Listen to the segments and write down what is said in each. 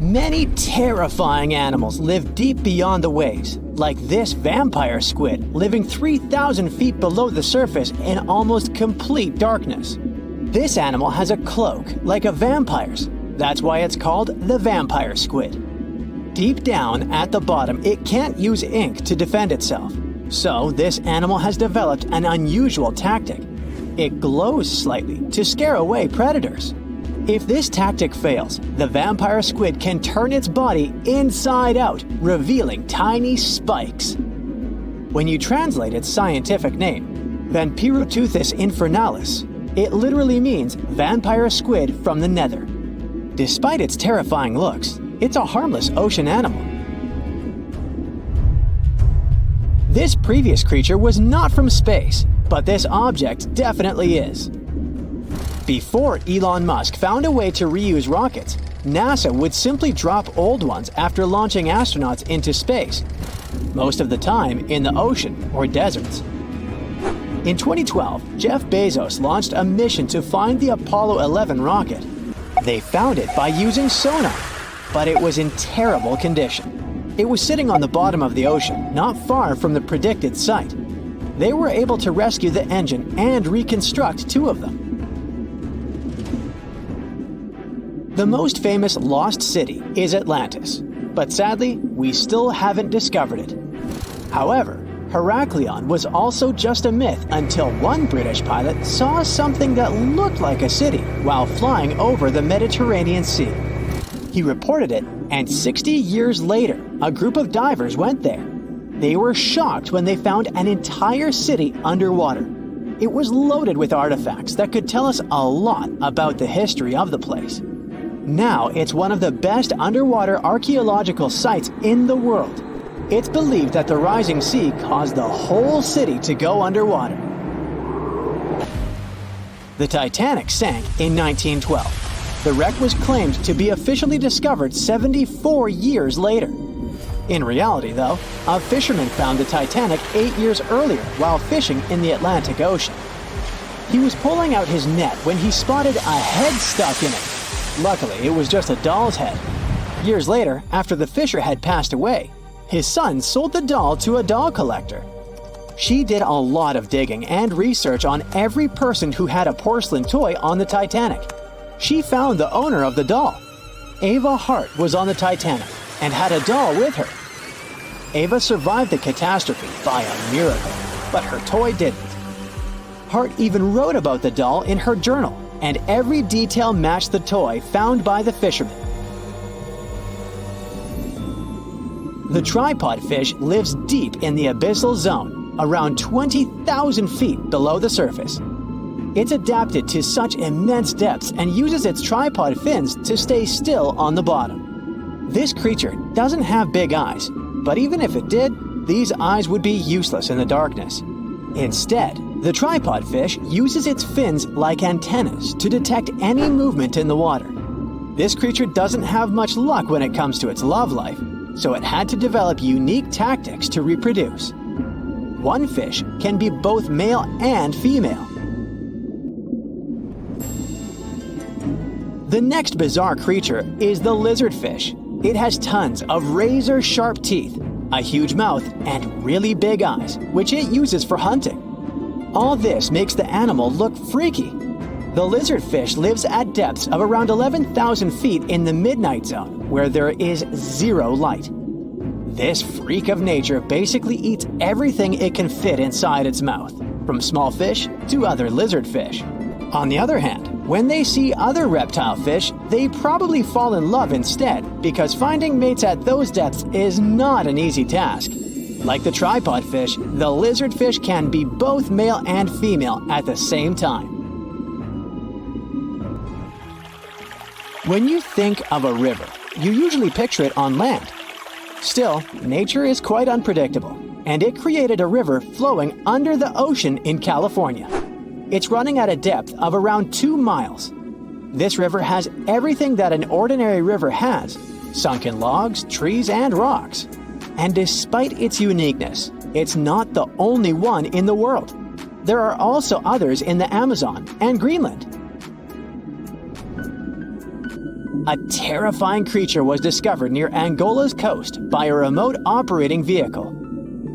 Many terrifying animals live deep beyond the waves, like this vampire squid living 3,000 feet below the surface in almost complete darkness. This animal has a cloak, like a vampire's. That's why it's called the vampire squid. Deep down at the bottom, it can't use ink to defend itself. So this animal has developed an unusual tactic. It glows slightly to scare away predators. If this tactic fails, the vampire squid can turn its body inside out, revealing tiny spikes. When you translate its scientific name, Vampiroteuthis infernalis, it literally means vampire squid from the nether. Despite its terrifying looks, it's a harmless ocean animal. This previous creature was not from space, but this object definitely is. Before Elon Musk found a way to reuse rockets, NASA would simply drop old ones after launching astronauts into space, most of the time in the ocean or deserts. In 2012, Jeff Bezos launched a mission to find the Apollo 11 rocket. They found it by using sonar, but it was in terrible condition. It was sitting on the bottom of the ocean, not far from the predicted site. They were able to rescue the engine and reconstruct 2 of them. The most famous lost city is Atlantis, but sadly, we still haven't discovered it. However, Heraklion was also just a myth until one British pilot saw something that looked like a city while flying over the Mediterranean Sea. He reported it, and 60 years later, a group of divers went there. They were shocked when they found an entire city underwater. It was loaded with artifacts that could tell us a lot about the history of the place. Now it's one of the best underwater archaeological sites in the world. It's believed that the rising sea caused the whole city to go underwater. The Titanic sank in 1912. The wreck was claimed to be officially discovered 74 years later. In reality, though, a fisherman found the Titanic 8 years earlier while fishing in the Atlantic Ocean. He was pulling out his net when he spotted a head stuck in it. Luckily, it was just a doll's head. Years later, after the fisher had passed away, his son sold the doll to a doll collector. She did a lot of digging and research on every person who had a porcelain toy on the Titanic. She found the owner of the doll. Ava Hart was on the Titanic and had a doll with her. Ava survived the catastrophe by a miracle, but her toy didn't. Hart even wrote about the doll in her journal, and every detail matched the toy found by the fisherman. The tripod fish lives deep in the abyssal zone, around 20,000 feet below the surface. It's adapted to such immense depths and uses its tripod fins to stay still on the bottom. This creature doesn't have big eyes, but even if it did, these eyes would be useless in the darkness. Instead, the tripod fish uses its fins like antennas to detect any movement in the water. This creature doesn't have much luck when it comes to its love life, so it had to develop unique tactics to reproduce. One fish can be both male and female. The next bizarre creature is the lizardfish. It has tons of razor-sharp teeth, a huge mouth, and really big eyes, which it uses for hunting. All this makes the animal look freaky. The lizardfish lives at depths of around 11,000 feet in the midnight zone, where there is zero light. This freak of nature basically eats everything it can fit inside its mouth, from small fish to other lizardfish. On the other hand, when they see other reptile fish, they probably fall in love instead, because finding mates at those depths is not an easy task. Like the tripod fish, the lizardfish can be both male and female at the same time. When you think of a river, you usually picture it on land. Still, nature is quite unpredictable, and it created a river flowing under the ocean in California. It's running at a depth of around 2 miles. This river has everything that an ordinary river has: sunken logs, trees, and rocks. And despite its uniqueness, it's not the only one in the world. There are also others in the Amazon and Greenland. A terrifying creature was discovered near Angola's coast by a remote operating vehicle.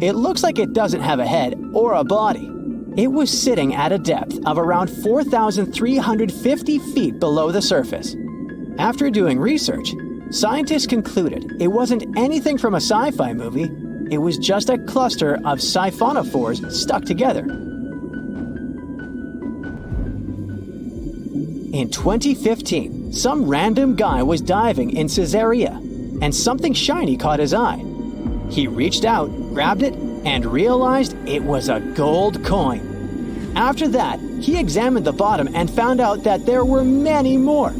It looks like it doesn't have a head or a body. It was sitting at a depth of around 4,350 feet below the surface. After doing research, scientists concluded it wasn't anything from a sci-fi movie. It was just a cluster of siphonophores stuck together. In 2015, some random guy was diving in Caesarea, and something shiny caught his eye. He reached out, grabbed it, and realized it was a gold coin. After that, he examined the bottom and found out that there were many more.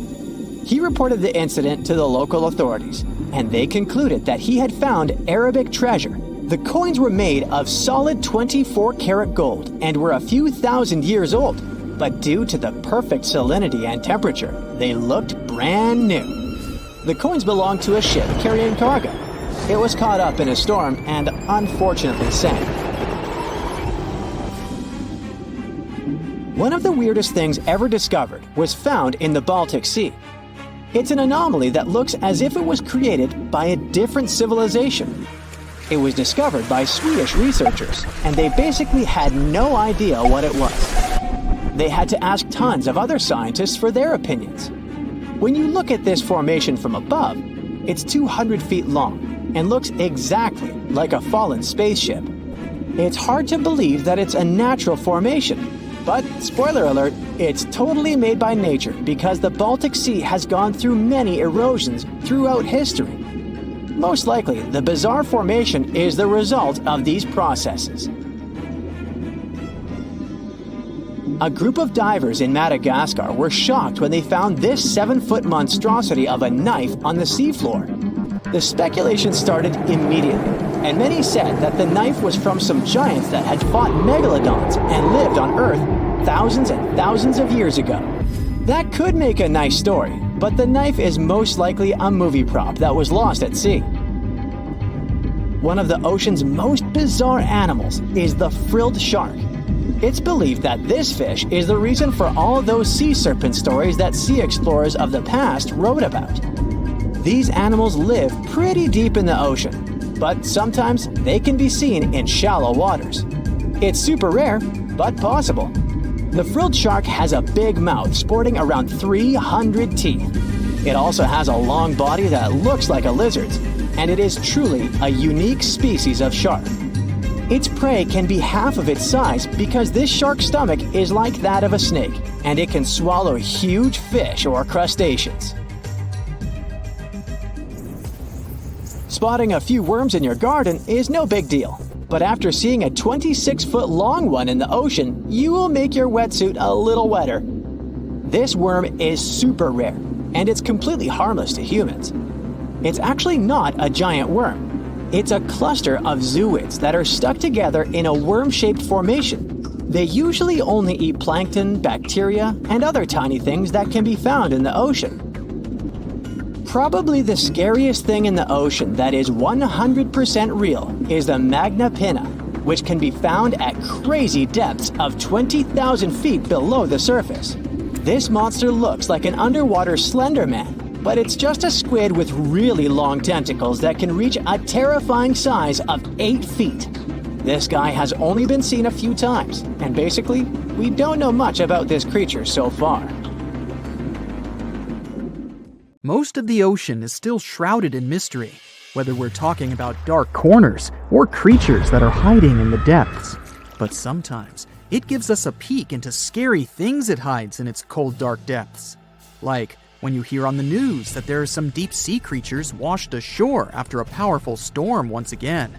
He reported the incident to the local authorities, and they concluded that he had found Arabic treasure. The coins were made of solid 24-karat gold and were a few thousand years old, but due to the perfect salinity and temperature, they looked brand new. The coins belonged to a ship carrying cargo. It was caught up in a storm and unfortunately sank. One of the weirdest things ever discovered was found in the Baltic Sea. It's an anomaly that looks as if it was created by a different civilization. It was discovered by Swedish researchers, and they basically had no idea what it was. They had to ask tons of other scientists for their opinions. When you look at this formation from above, it's 200 feet long and looks exactly like a fallen spaceship. It's hard to believe that it's a natural formation, but spoiler alert, it's totally made by nature because the Baltic Sea has gone through many erosions throughout history. Most likely, the bizarre formation is the result of these processes. A group of divers in Madagascar were shocked when they found this 7-foot monstrosity of a knife on the seafloor. The speculation started immediately, and many said that the knife was from some giants that had fought megalodons and lived on Earth thousands and thousands of years ago. That could make a nice story, but the knife is most likely a movie prop that was lost at sea. One of the ocean's most bizarre animals is the frilled shark. It's believed that this fish is the reason for all those sea serpent stories that sea explorers of the past wrote about. These animals live pretty deep in the ocean, but sometimes they can be seen in shallow waters. It's super rare, but possible. The frilled shark has a big mouth sporting around 300 teeth. It also has a long body that looks like a lizard's, and it is truly a unique species of shark. Its prey can be half of its size because this shark's stomach is like that of a snake, and it can swallow huge fish or crustaceans. Spotting a few worms in your garden is no big deal, but after seeing a 26-foot long one in the ocean, you will make your wetsuit a little wetter. This worm is super rare, and it's completely harmless to humans. It's actually not a giant worm. It's a cluster of zooids that are stuck together in a worm-shaped formation. They usually only eat plankton, bacteria, and other tiny things that can be found in the ocean. Probably the scariest thing in the ocean that is 100% real is the magna pinna, which can be found at crazy depths of 20,000 feet below the surface. This monster looks like an underwater Slender Man, but it's just a squid with really long tentacles that can reach a terrifying size of 8 feet. This guy has only been seen a few times, and basically, we don't know much about this creature so far. Most of the ocean is still shrouded in mystery, whether we're talking about dark corners or creatures that are hiding in the depths. But sometimes, it gives us a peek into scary things it hides in its cold, dark depths. Like when you hear on the news that there are some deep-sea creatures washed ashore after a powerful storm once again.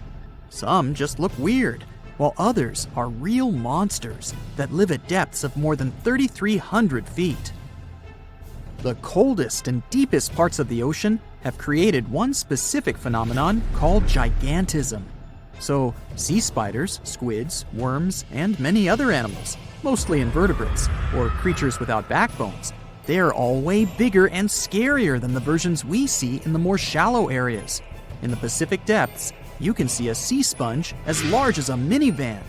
Some just look weird, while others are real monsters that live at depths of more than 3,300 feet. The coldest and deepest parts of the ocean have created one specific phenomenon called gigantism. So, sea spiders, squids, worms, and many other animals, mostly invertebrates, or creatures without backbones, they're all way bigger and scarier than the versions we see in the more shallow areas. In the Pacific depths, you can see a sea sponge as large as a minivan.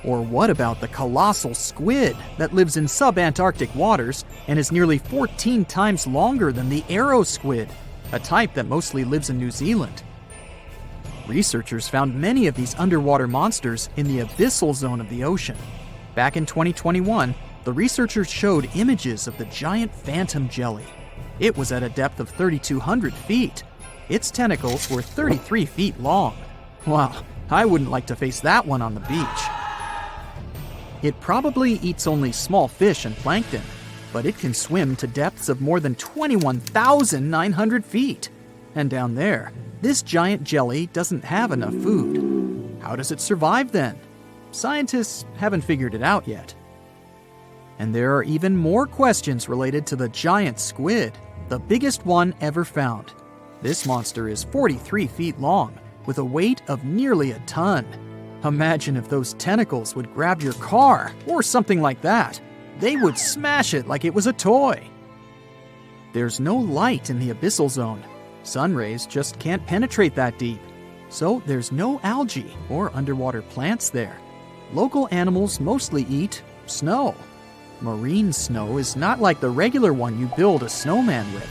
Or what about the colossal squid that lives in subantarctic waters and is nearly 14 times longer than the arrow squid, a type that mostly lives in New Zealand? Researchers found many of these underwater monsters in the abyssal zone of the ocean. Back in 2021, the researchers showed images of the giant phantom jelly. It was at a depth of 3,200 feet. Its tentacles were 33 feet long. Wow, I wouldn't like to face that one on the beach. It probably eats only small fish and plankton, but it can swim to depths of more than 21,900 feet. And down there, this giant jelly doesn't have enough food. How does it survive then? Scientists haven't figured it out yet. And there are even more questions related to the giant squid, the biggest one ever found. This monster is 43 feet long, with a weight of nearly a ton. Imagine if those tentacles would grab your car, or something like that. They would smash it like it was a toy. There's no light in the abyssal zone. Sun rays just can't penetrate that deep. So there's no algae or underwater plants there. Local animals mostly eat snow. Marine snow is not like the regular one you build a snowman with.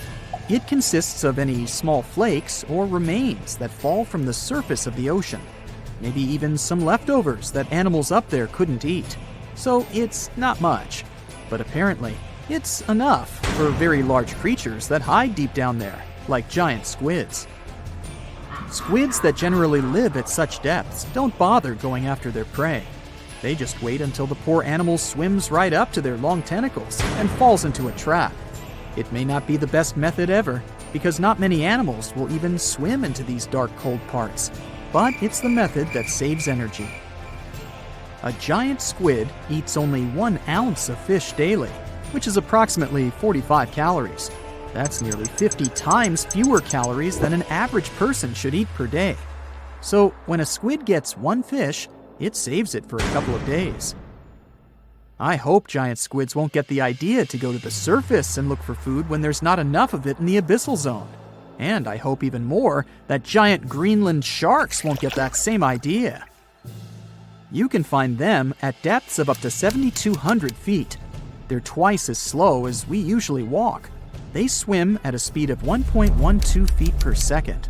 It consists of any small flakes or remains that fall from the surface of the ocean. Maybe even some leftovers that animals up there couldn't eat. So it's not much. But apparently, it's enough for very large creatures that hide deep down there, like giant squids. Squids that generally live at such depths don't bother going after their prey. They just wait until the poor animal swims right up to their long tentacles and falls into a trap. It may not be the best method ever, because not many animals will even swim into these dark, cold parts. But it's the method that saves energy. A giant squid eats only 1 ounce of fish daily, which is approximately 45 calories. That's nearly 50 times fewer calories than an average person should eat per day. So when a squid gets 1 fish, it saves it for a couple of days. I hope giant squids won't get the idea to go to the surface and look for food when there's not enough of it in the abyssal zone. And I hope even more that giant Greenland sharks won't get that same idea. You can find them at depths of up to 7,200 feet. They're twice as slow as we usually walk. They swim at a speed of 1.12 feet per second.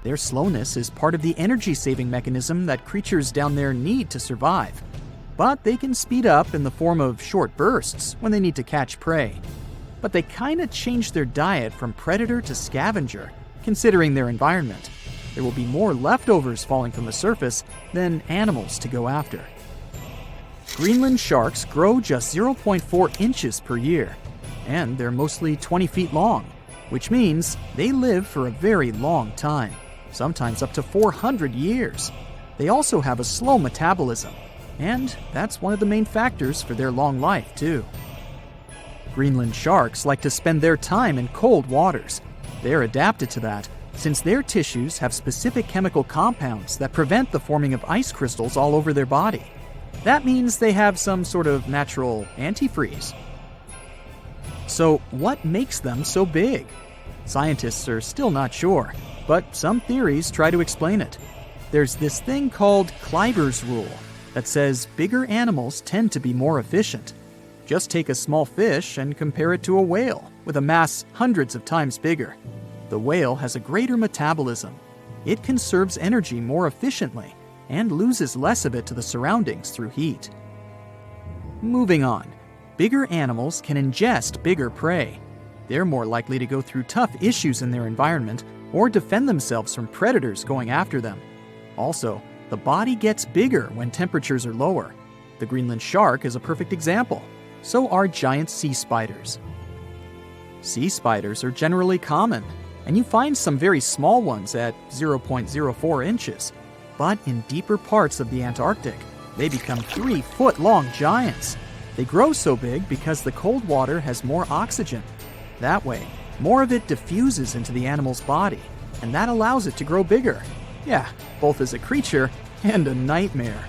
Their slowness is part of the energy-saving mechanism that creatures down there need to survive. But they can speed up in the form of short bursts when they need to catch prey. But they kinda change their diet from predator to scavenger, considering their environment. There will be more leftovers falling from the surface than animals to go after. Greenland sharks grow just 0.4 inches per year, and they're mostly 20 feet long, which means they live for a very long time, sometimes up to 400 years. They also have a slow metabolism, and that's one of the main factors for their long life, too. Greenland sharks like to spend their time in cold waters. They're adapted to that, since their tissues have specific chemical compounds that prevent the forming of ice crystals all over their body. That means they have some sort of natural antifreeze. So what makes them so big? Scientists are still not sure, but some theories try to explain it. There's this thing called Kleiber's rule that says bigger animals tend to be more efficient. Just take a small fish and compare it to a whale with a mass hundreds of times bigger. The whale has a greater metabolism. It conserves energy more efficiently and loses less of it to the surroundings through heat. Moving on, bigger animals can ingest bigger prey. They're more likely to go through tough issues in their environment or defend themselves from predators going after them. Also, the body gets bigger when temperatures are lower. The Greenland shark is a perfect example. So are giant sea spiders. Sea spiders are generally common, and you find some very small ones at 0.04 inches. But in deeper parts of the Antarctic, they become 3-foot-long giants. They grow so big because the cold water has more oxygen. That way, more of it diffuses into the animal's body, and that allows it to grow bigger. Yeah, both as a creature and a nightmare.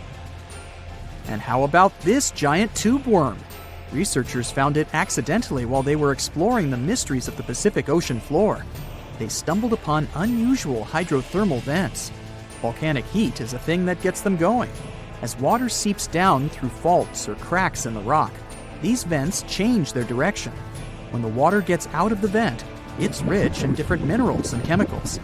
And how about this giant tube worm? Researchers found it accidentally while they were exploring the mysteries of the Pacific Ocean floor. They stumbled upon unusual hydrothermal vents. Volcanic heat is a thing that gets them going. As water seeps down through faults or cracks in the rock, these vents change their direction. When the water gets out of the vent, it's rich in different minerals and chemicals.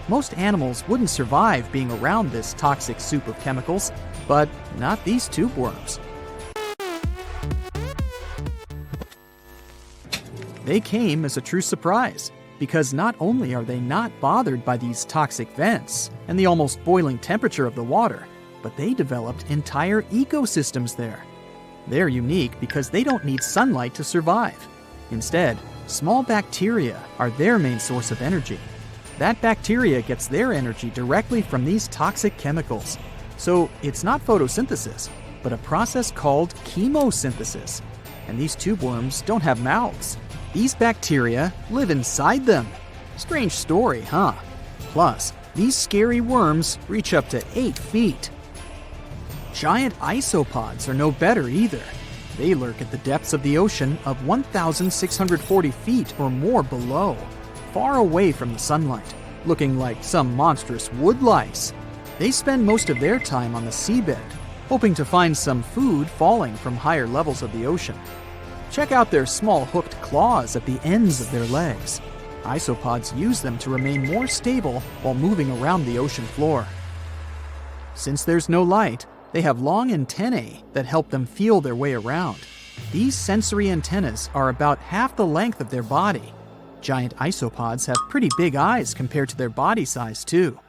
Most animals wouldn't survive being around this toxic soup of chemicals, but not these tube worms. They came as a true surprise, because not only are they not bothered by these toxic vents and the almost boiling temperature of the water, but they developed entire ecosystems there. They're unique because they don't need sunlight to survive. Instead, small bacteria are their main source of energy. That bacteria gets their energy directly from these toxic chemicals. So it's not photosynthesis, but a process called chemosynthesis. And these tube worms don't have mouths. These bacteria live inside them. Strange story, huh? Plus, these scary worms reach up to 8 feet. Giant isopods are no better either. They lurk at the depths of the ocean of 1,640 feet or more below, far away from the sunlight, looking like some monstrous wood lice. They spend most of their time on the seabed, hoping to find some food falling from higher levels of the ocean. Check out their small hooked claws at the ends of their legs. Isopods use them to remain more stable while moving around the ocean floor. Since there's no light, they have long antennae that help them feel their way around. These sensory antennas are about half the length of their body. Giant isopods have pretty big eyes compared to their body size, too.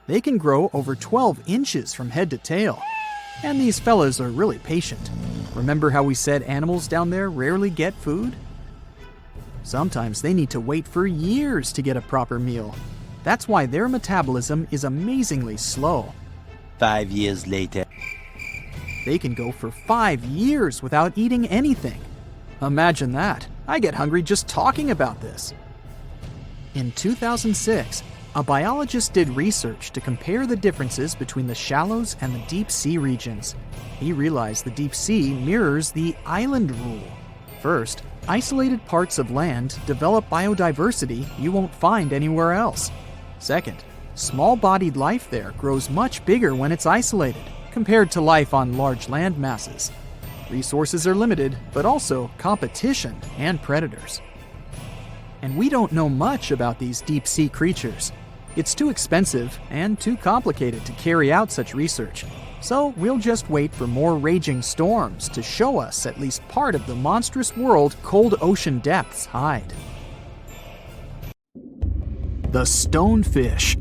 They can grow over 12 inches from head to tail. And these fellas are really patient. Remember how we said animals down there rarely get food? Sometimes they need to wait for years to get a proper meal. That's why their metabolism is amazingly slow. 5 years later. They can go for 5 years without eating anything. Imagine that. I get hungry just talking about this. In 2006, a biologist did research to compare the differences between the shallows and the deep sea regions. He realized the deep sea mirrors the island rule. First, isolated parts of land develop biodiversity you won't find anywhere else. Second, small-bodied life there grows much bigger when it's isolated, compared to life on large land masses. Resources are limited, but also competition and predators. And we don't know much about these deep-sea creatures. It's too expensive and too complicated to carry out such research, so we'll just wait for more raging storms to show us at least part of the monstrous world cold ocean depths hide. The stonefish.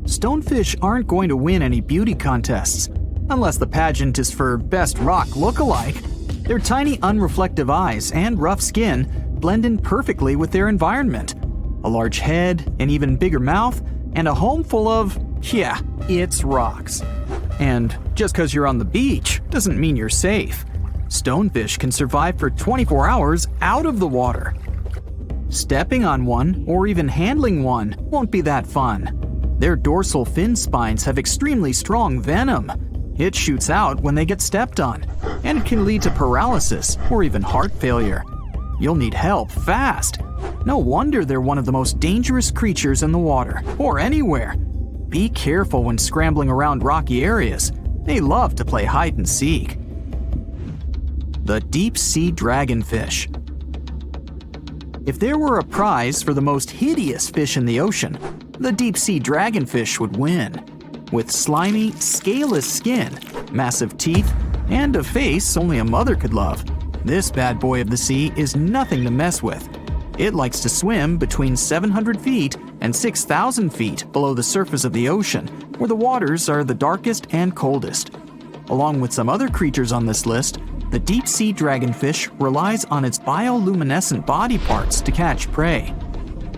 Stonefish aren't going to win any beauty contests, unless the pageant is for best rock look-alike. Their tiny unreflective eyes and rough skin blend in perfectly with their environment. A large head, an even bigger mouth, and a home full of, it's rocks. And just because you're on the beach doesn't mean you're safe. Stonefish can survive for 24 hours out of the water. Stepping on one or even handling one won't be that fun. Their dorsal fin spines have extremely strong venom. It shoots out when they get stepped on, and it can lead to paralysis or even heart failure. You'll need help fast. No wonder they're one of the most dangerous creatures in the water, or anywhere. Be careful when scrambling around rocky areas. They love to play hide and seek. The deep sea dragonfish. If there were a prize for the most hideous fish in the ocean, the deep sea dragonfish would win. With slimy, scaleless skin, massive teeth, and a face only a mother could love, this bad boy of the sea is nothing to mess with. It likes to swim between 700 feet and 6,000 feet below the surface of the ocean, where the waters are the darkest and coldest. Along with some other creatures on this list, the deep sea dragonfish relies on its bioluminescent body parts to catch prey.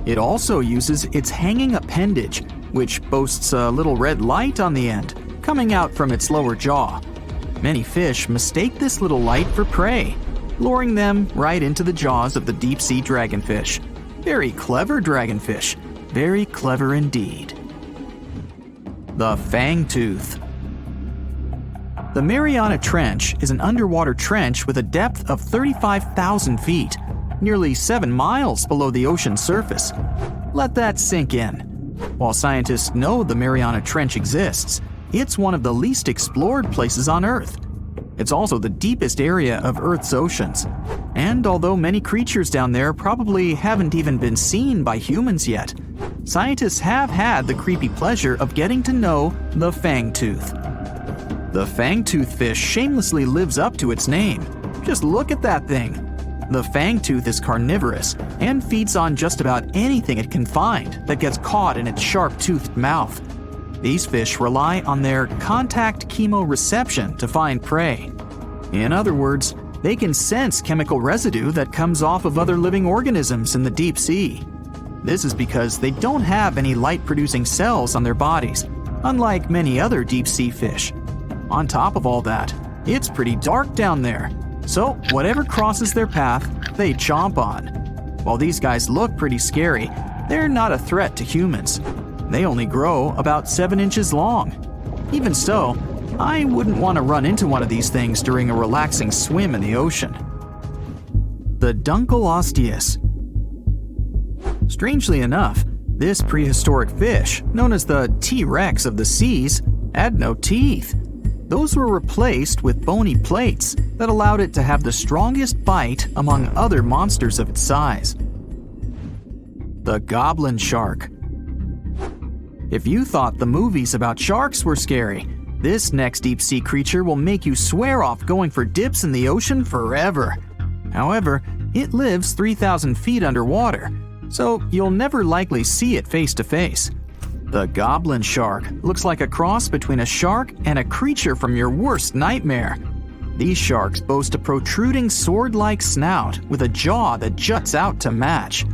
It also uses its hanging appendage, which boasts a little red light on the end, coming out from its lower jaw. Many fish mistake this little light for prey, luring them right into the jaws of the deep-sea dragonfish. Very clever dragonfish. Very clever indeed. The fangtooth. The Mariana Trench is an underwater trench with a depth of 35,000 feet, nearly 7 miles below the ocean surface. Let that sink in. While scientists know the Mariana Trench exists, it's one of the least explored places on Earth. It's also the deepest area of Earth's oceans. And although many creatures down there probably haven't even been seen by humans yet, scientists have had the creepy pleasure of getting to know the fangtooth. The fangtooth fish shamelessly lives up to its name. Just look at that thing. The fangtooth is carnivorous and feeds on just about anything it can find that gets caught in its sharp-toothed mouth. These fish rely on their contact chemoreception to find prey. In other words, they can sense chemical residue that comes off of other living organisms in the deep sea. This is because they don't have any light-producing cells on their bodies, unlike many other deep-sea fish. On top of all that, it's pretty dark down there, so whatever crosses their path, they chomp on. While these guys look pretty scary, they're not a threat to humans. They only grow about 7 inches long. Even so, I wouldn't want to run into one of these things during a relaxing swim in the ocean. The Dunkelosteius. Strangely enough, this prehistoric fish, known as the T-Rex of the seas, had no teeth. Those were replaced with bony plates that allowed it to have the strongest bite among other monsters of its size. The goblin shark. If you thought the movies about sharks were scary, this next deep-sea creature will make you swear off going for dips in the ocean forever. However, it lives 3,000 feet underwater, so you'll never likely see it face to face. The goblin shark looks like a cross between a shark and a creature from your worst nightmare. These sharks boast a protruding sword-like snout with a jaw that juts out to match.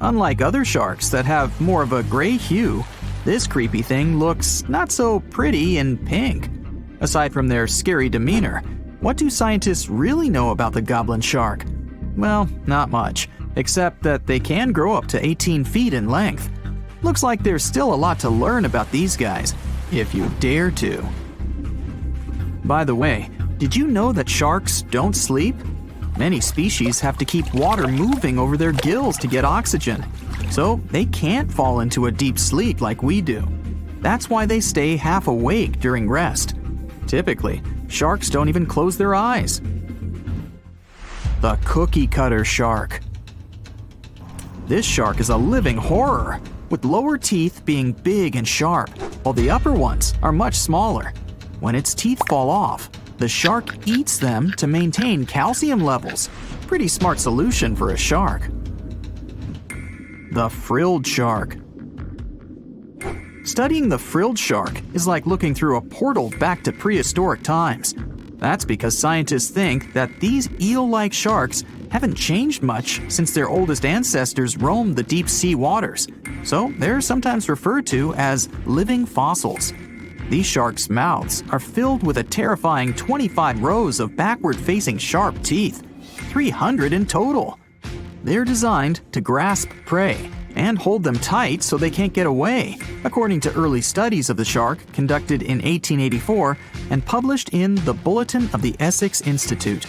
Unlike other sharks that have more of a gray hue, this creepy thing looks not so pretty and pink. Aside from their scary demeanor, what do scientists really know about the goblin shark? Well, not much, except that they can grow up to 18 feet in length. Looks like there's still a lot to learn about these guys, if you dare to. By the way, did you know that sharks don't sleep? Many species have to keep water moving over their gills to get oxygen, so they can't fall into a deep sleep like we do. That's why they stay half awake during rest. Typically, sharks don't even close their eyes. The cookie cutter shark. This shark is a living horror, with lower teeth being big and sharp, while the upper ones are much smaller. When its teeth fall off, the shark eats them to maintain calcium levels. Pretty smart solution for a shark. The frilled shark. Studying the frilled shark is like looking through a portal back to prehistoric times. That's because scientists think that these eel-like sharks haven't changed much since their oldest ancestors roamed the deep sea waters, so they're sometimes referred to as living fossils. These sharks' mouths are filled with a terrifying 25 rows of backward-facing sharp teeth, 300 in total. They're designed to grasp prey and hold them tight so they can't get away, according to early studies of the shark conducted in 1884 and published in the Bulletin of the Essex Institute.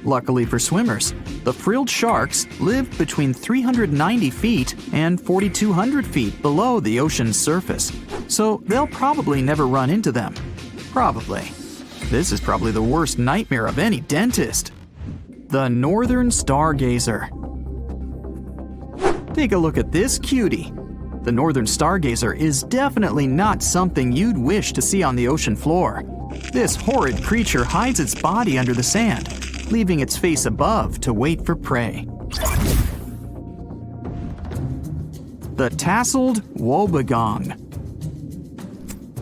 Luckily for swimmers, the frilled sharks live between 390 feet and 4,200 feet below the ocean's surface, so they'll probably never run into them. Probably. This is probably the worst nightmare of any dentist. The northern stargazer. Take a look at this cutie. The northern stargazer is definitely not something you'd wish to see on the ocean floor. This horrid creature hides its body under the sand, leaving its face above to wait for prey. The tasseled wobbegong.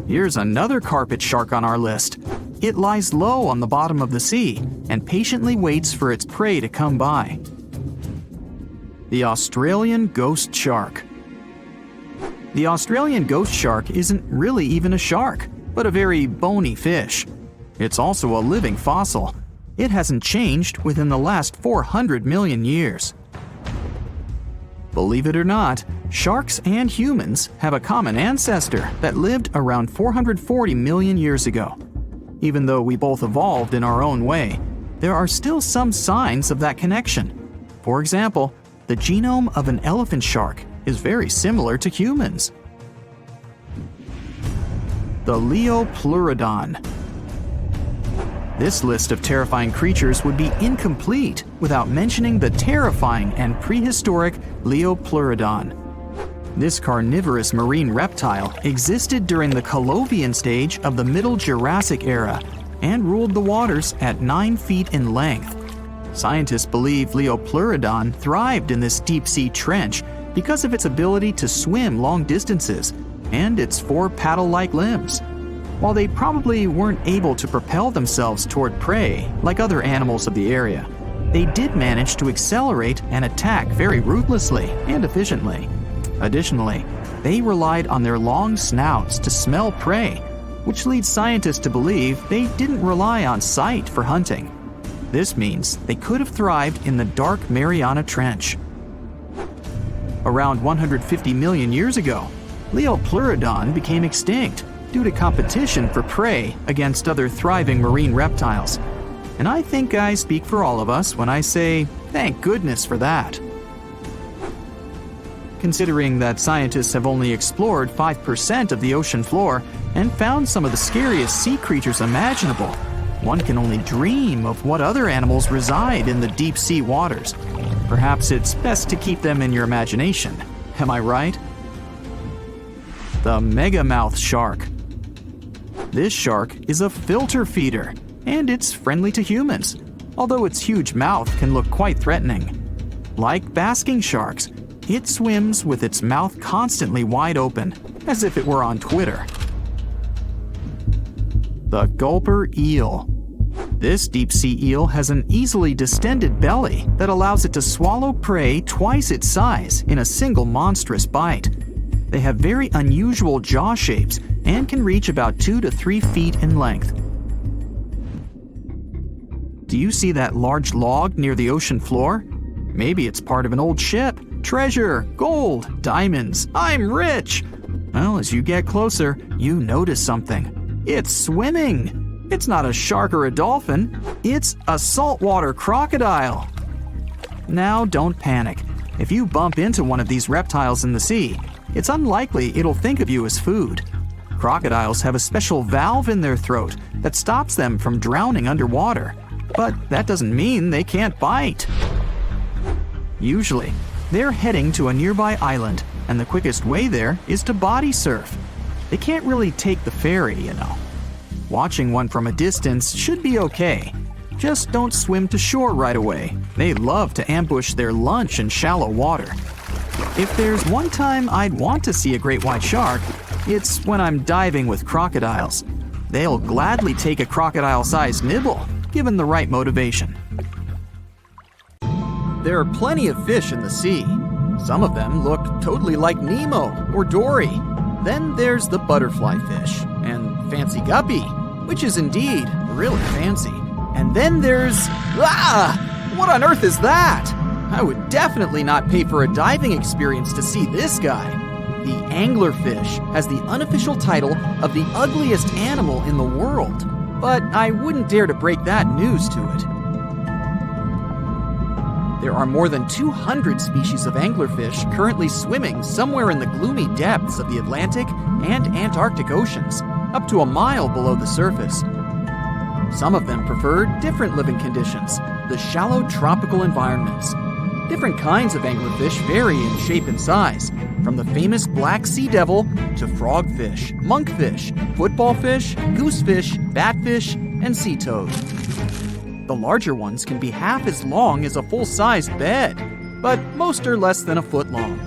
Here's another carpet shark on our list. It lies low on the bottom of the sea and patiently waits for its prey to come by. The Australian ghost shark. The Australian ghost shark isn't really even a shark, but a very bony fish. It's also a living fossil. It hasn't changed within the last 400 million years. Believe it or not, sharks and humans have a common ancestor that lived around 440 million years ago. Even though we both evolved in our own way, there are still some signs of that connection. For example, the genome of an elephant shark is very similar to humans. the Leopleurodon. This list of terrifying creatures would be incomplete without mentioning the terrifying and prehistoric Leopleurodon. This carnivorous marine reptile existed during the Colovian stage of the Middle Jurassic era and ruled the waters at 9 feet in length. Scientists believe Leopleurodon thrived in this deep-sea trench because of its ability to swim long distances and its 4 paddle-like limbs. While they probably weren't able to propel themselves toward prey like other animals of the area, they did manage to accelerate and attack very ruthlessly and efficiently. Additionally, they relied on their long snouts to smell prey, which leads scientists to believe they didn't rely on sight for hunting. This means they could have thrived in the dark Mariana Trench. Around 150 million years ago, Leopleurodon became extinct due to competition for prey against other thriving marine reptiles. And I think I speak for all of us when I say, thank goodness for that. Considering that scientists have only explored 5% of the ocean floor and found some of the scariest sea creatures imaginable, one can only dream of what other animals reside in the deep sea waters. Perhaps it's best to keep them in your imagination. Am I right? The megamouth shark. This shark is a filter feeder, and it's friendly to humans, although its huge mouth can look quite threatening. Like basking sharks, it swims with its mouth constantly wide open, as if it were on Twitter. The gulper eel. This deep-sea eel has an easily distended belly that allows it to swallow prey twice its size in a single monstrous bite. They have very unusual jaw shapes and can reach about 2 to 3 feet in length. Do you see that large log near the ocean floor? Maybe it's part of an old ship. Treasure, gold, diamonds, I'm rich! Well, as you get closer, you notice something. It's swimming! It's not a shark or a dolphin, it's a saltwater crocodile! Now don't panic. If you bump into one of these reptiles in the sea, it's unlikely it'll think of you as food. Crocodiles have a special valve in their throat that stops them from drowning underwater, but that doesn't mean they can't bite. Usually, they're heading to a nearby island, and the quickest way there is to body surf. They can't really take the ferry, you know. Watching one from a distance should be okay. Just don't swim to shore right away. They love to ambush their lunch in shallow water. If there's one time I'd want to see a great white shark, it's when I'm diving with crocodiles. They'll gladly take a crocodile-sized nibble, given the right motivation. There are plenty of fish in the sea. Some of them look totally like Nemo or Dory. Then there's the butterfly fish and fancy guppy, which is indeed really fancy. And then there's... What on earth is that? I would definitely not pay for a diving experience to see this guy. The anglerfish has the unofficial title of the ugliest animal in the world, but I wouldn't dare to break that news to it. There are more than 200 species of anglerfish currently swimming somewhere in the gloomy depths of the Atlantic and Antarctic Oceans, up to a mile below the surface. Some of them prefer different living conditions, the shallow tropical environments. Different kinds of anglerfish vary in shape and size, from the famous black sea devil to frogfish, monkfish, footballfish, goosefish, batfish, and sea toad. The larger ones can be half as long as a full-sized bed, but most are less than a foot long.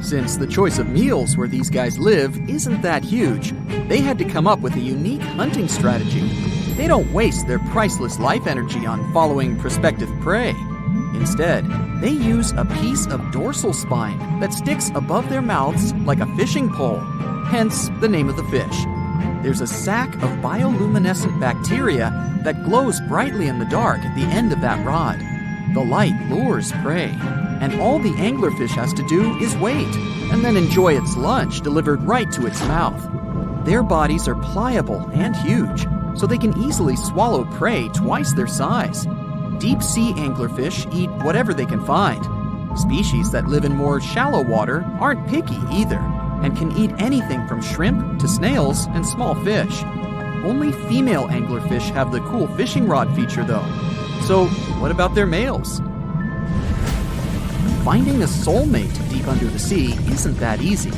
Since the choice of meals where these guys live isn't that huge, they had to come up with a unique hunting strategy. They don't waste their priceless life energy on following prospective prey. Instead, they use a piece of dorsal spine that sticks above their mouths like a fishing pole, hence the name of the fish. There's a sac of bioluminescent bacteria that glows brightly in the dark at the end of that rod. The light lures prey, and all the anglerfish has to do is wait, and then enjoy its lunch delivered right to its mouth. Their bodies are pliable and huge, so they can easily swallow prey twice their size. Deep-sea anglerfish eat whatever they can find. Species that live in more shallow water aren't picky either. and can eat anything from shrimp to snails and small fish. Only female anglerfish have the cool fishing rod feature though. So what about their males? Finding a soulmate deep under the sea isn't that easy.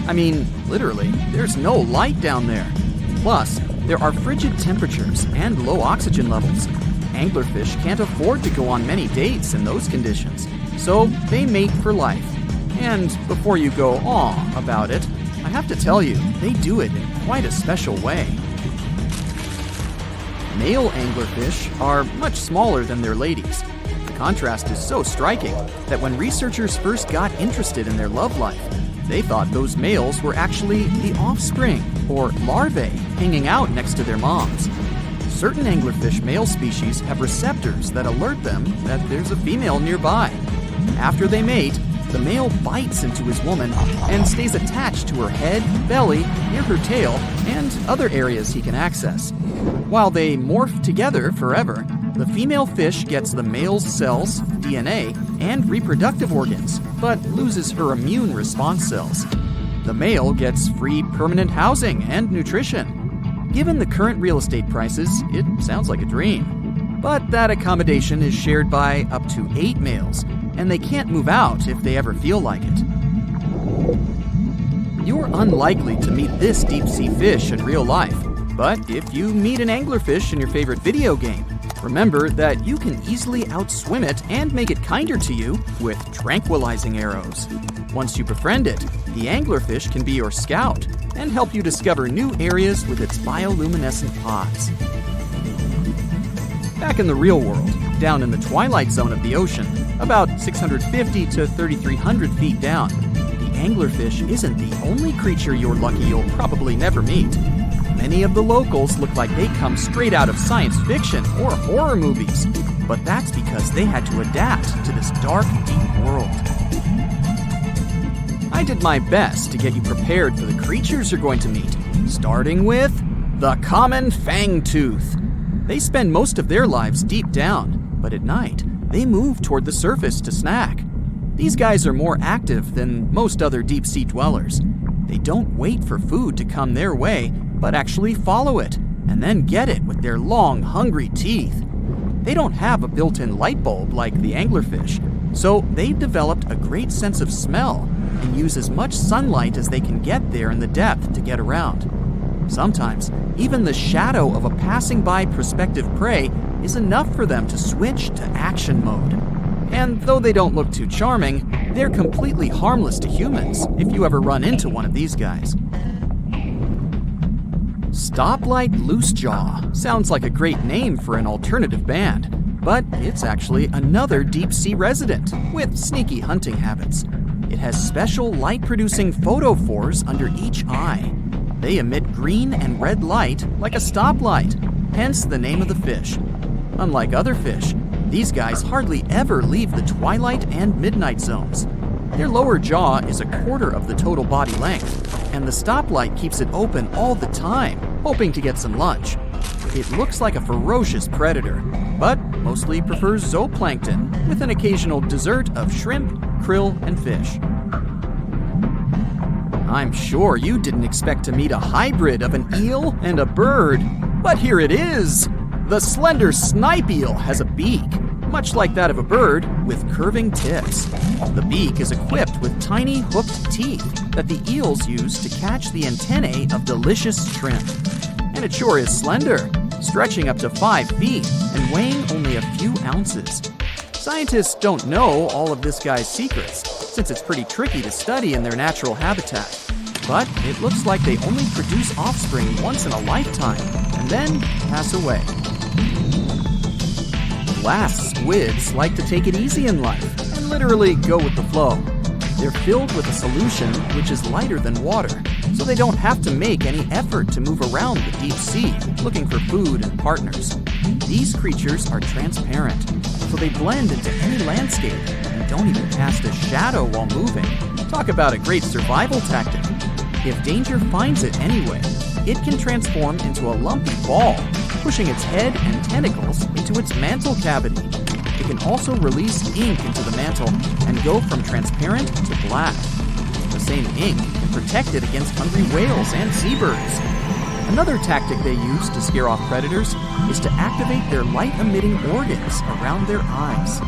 I mean, literally, there's no light down there. Plus, there are frigid temperatures and low oxygen levels. Anglerfish can't afford to go on many dates in those conditions, so they mate for life. And before you go aw about it, I have to tell you, they do it in quite a special way. Male anglerfish are much smaller than their ladies. The contrast is so striking that when researchers first got interested in their love life, they thought those males were actually the offspring, or larvae, hanging out next to their moms. Certain anglerfish male species have receptors that alert them that there's a female nearby. After they mate, the male bites into his woman and stays attached to her head, belly, near her tail, and other areas he can access. While they morph together forever, the female fish gets the male's cells, DNA, and reproductive organs, but loses her immune response cells. The male gets free permanent housing and nutrition. Given the current real estate prices, it sounds like a dream. But that accommodation is shared by up to 8 males, and they can't move out if they ever feel like it. You're unlikely to meet this deep-sea fish in real life, but if you meet an anglerfish in your favorite video game, remember that you can easily outswim it and make it kinder to you with tranquilizing arrows. Once you befriend it, the anglerfish can be your scout and help you discover new areas with its bioluminescent pods. Back in the real world, down in the twilight zone of the ocean, about 650 to 3,300 feet down, the anglerfish isn't the only creature you're lucky you'll probably never meet. Many of the locals look like they come straight out of science fiction or horror movies, but that's because they had to adapt to this dark, deep world. I did my best to get you prepared for the creatures you're going to meet, starting with the common fangtooth. They spend most of their lives deep down, but at night, they move toward the surface to snack. These guys are more active than most other deep-sea dwellers. They don't wait for food to come their way, but actually follow it, and then get it with their long, hungry teeth. They don't have a built-in light bulb like the anglerfish, so they've developed a great sense of smell and use as much sunlight as they can get there in the depth to get around. Sometimes, even the shadow of a passing by prospective prey is enough for them to switch to action mode. And though they don't look too charming, they're completely harmless to humans if you ever run into one of these guys. Stoplight Loosejaw sounds like a great name for an alternative band, but it's actually another deep-sea resident with sneaky hunting habits. It has special light-producing photophores under each eye. They emit green and red light like a stoplight, hence the name of the fish. Unlike other fish, these guys hardly ever leave the twilight and midnight zones. Their lower jaw is a quarter of the total body length, and the stoplight keeps it open all the time, hoping to get some lunch. It looks like a ferocious predator, but mostly prefers zooplankton, with an occasional dessert of shrimp, krill, and fish. I'm sure you didn't expect to meet a hybrid of an eel and a bird, but here it is! The slender snipe eel has a beak, much like that of a bird, with curving tips. The beak is equipped with tiny hooked teeth that the eels use to catch the antennae of delicious shrimp. And it sure is slender, stretching up to 5 feet and weighing only a few ounces. Scientists don't know all of this guy's secrets, since it's pretty tricky to study in their natural habitat. But it looks like they only produce offspring once in a lifetime, and then pass away. Glass squids like to take it easy in life and literally go with the flow. They're filled with a solution which is lighter than water, so they don't have to make any effort to move around the deep sea looking for food and partners. These creatures are transparent, so they blend into any landscape and don't even cast a shadow while moving. Talk about a great survival tactic. If danger finds it anyway, it can transform into a lumpy ball, pushing its head and tentacles into its mantle cavity. It can also release ink into the mantle and go from transparent to black. The same ink can protect it against hungry whales and seabirds. Another tactic they use to scare off predators is to activate their light-emitting organs around their eyes.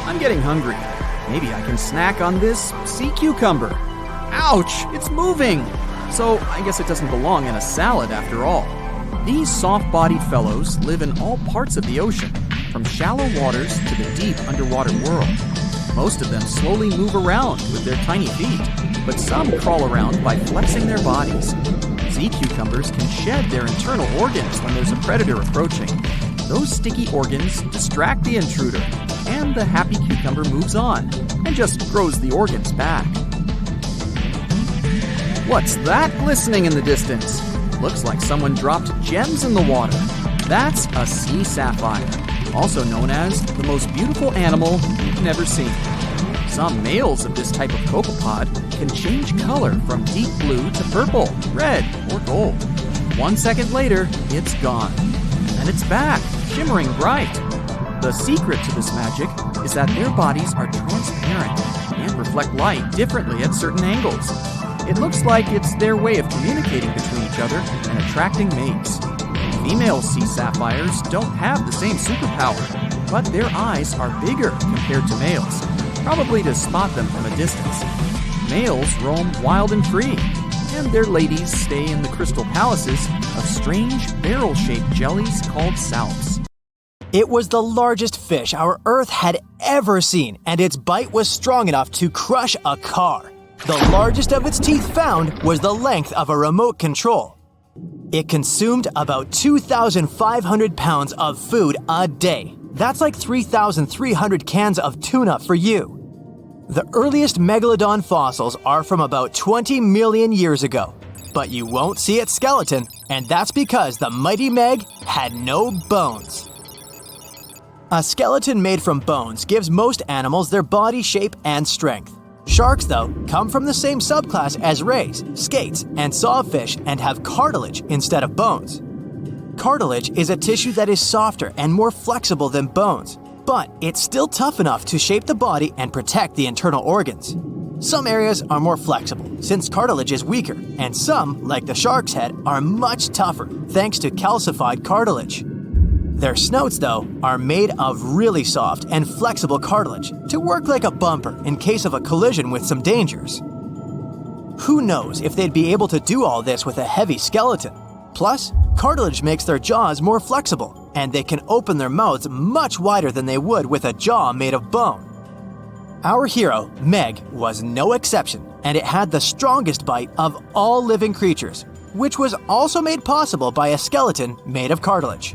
I'm getting hungry. Maybe I can snack on this sea cucumber. Ouch, it's moving! So I guess it doesn't belong in a salad after all. These soft-bodied fellows live in all parts of the ocean, from shallow waters to the deep underwater world. Most of them slowly move around with their tiny feet, but some crawl around by flexing their bodies. Sea cucumbers can shed their internal organs when there's a predator approaching. Those sticky organs distract the intruder, and the happy cucumber moves on and just grows the organs back. What's that glistening in the distance? Looks like someone dropped gems in the water. That's a sea sapphire, also known as the most beautiful animal you've never seen. Some males of this type of copepod can change color from deep blue to purple, red, or gold. 1 second later, it's gone. And it's back, shimmering bright. The secret to this magic is that their bodies are transparent and reflect light differently at certain angles. It looks like it's their way of communicating between each other and attracting mates. Female sea sapphires don't have the same superpower, but their eyes are bigger compared to males, probably to spot them from a distance. Males roam wild and free, and their ladies stay in the crystal palaces of strange barrel-shaped jellies called salps. It was the largest fish our Earth had ever seen, and its bite was strong enough to crush a car. The largest of its teeth found was the length of a remote control. It consumed about 2,500 pounds of food a day. That's like 3,300 cans of tuna for you. The earliest Megalodon fossils are from about 20 million years ago, but you won't see its skeleton, and that's because the mighty Meg had no bones. A skeleton made from bones gives most animals their body shape and strength. Sharks, though, come from the same subclass as rays, skates, and sawfish and have cartilage instead of bones. Cartilage is a tissue that is softer and more flexible than bones, but it's still tough enough to shape the body and protect the internal organs. Some areas are more flexible, since cartilage is weaker, and some, like the shark's head, are much tougher thanks to calcified cartilage. Their snouts, though, are made of really soft and flexible cartilage to work like a bumper in case of a collision with some dangers. Who knows if they'd be able to do all this with a heavy skeleton? Plus, cartilage makes their jaws more flexible, and they can open their mouths much wider than they would with a jaw made of bone. Our hero, Meg, was no exception, and it had the strongest bite of all living creatures, which was also made possible by a skeleton made of cartilage.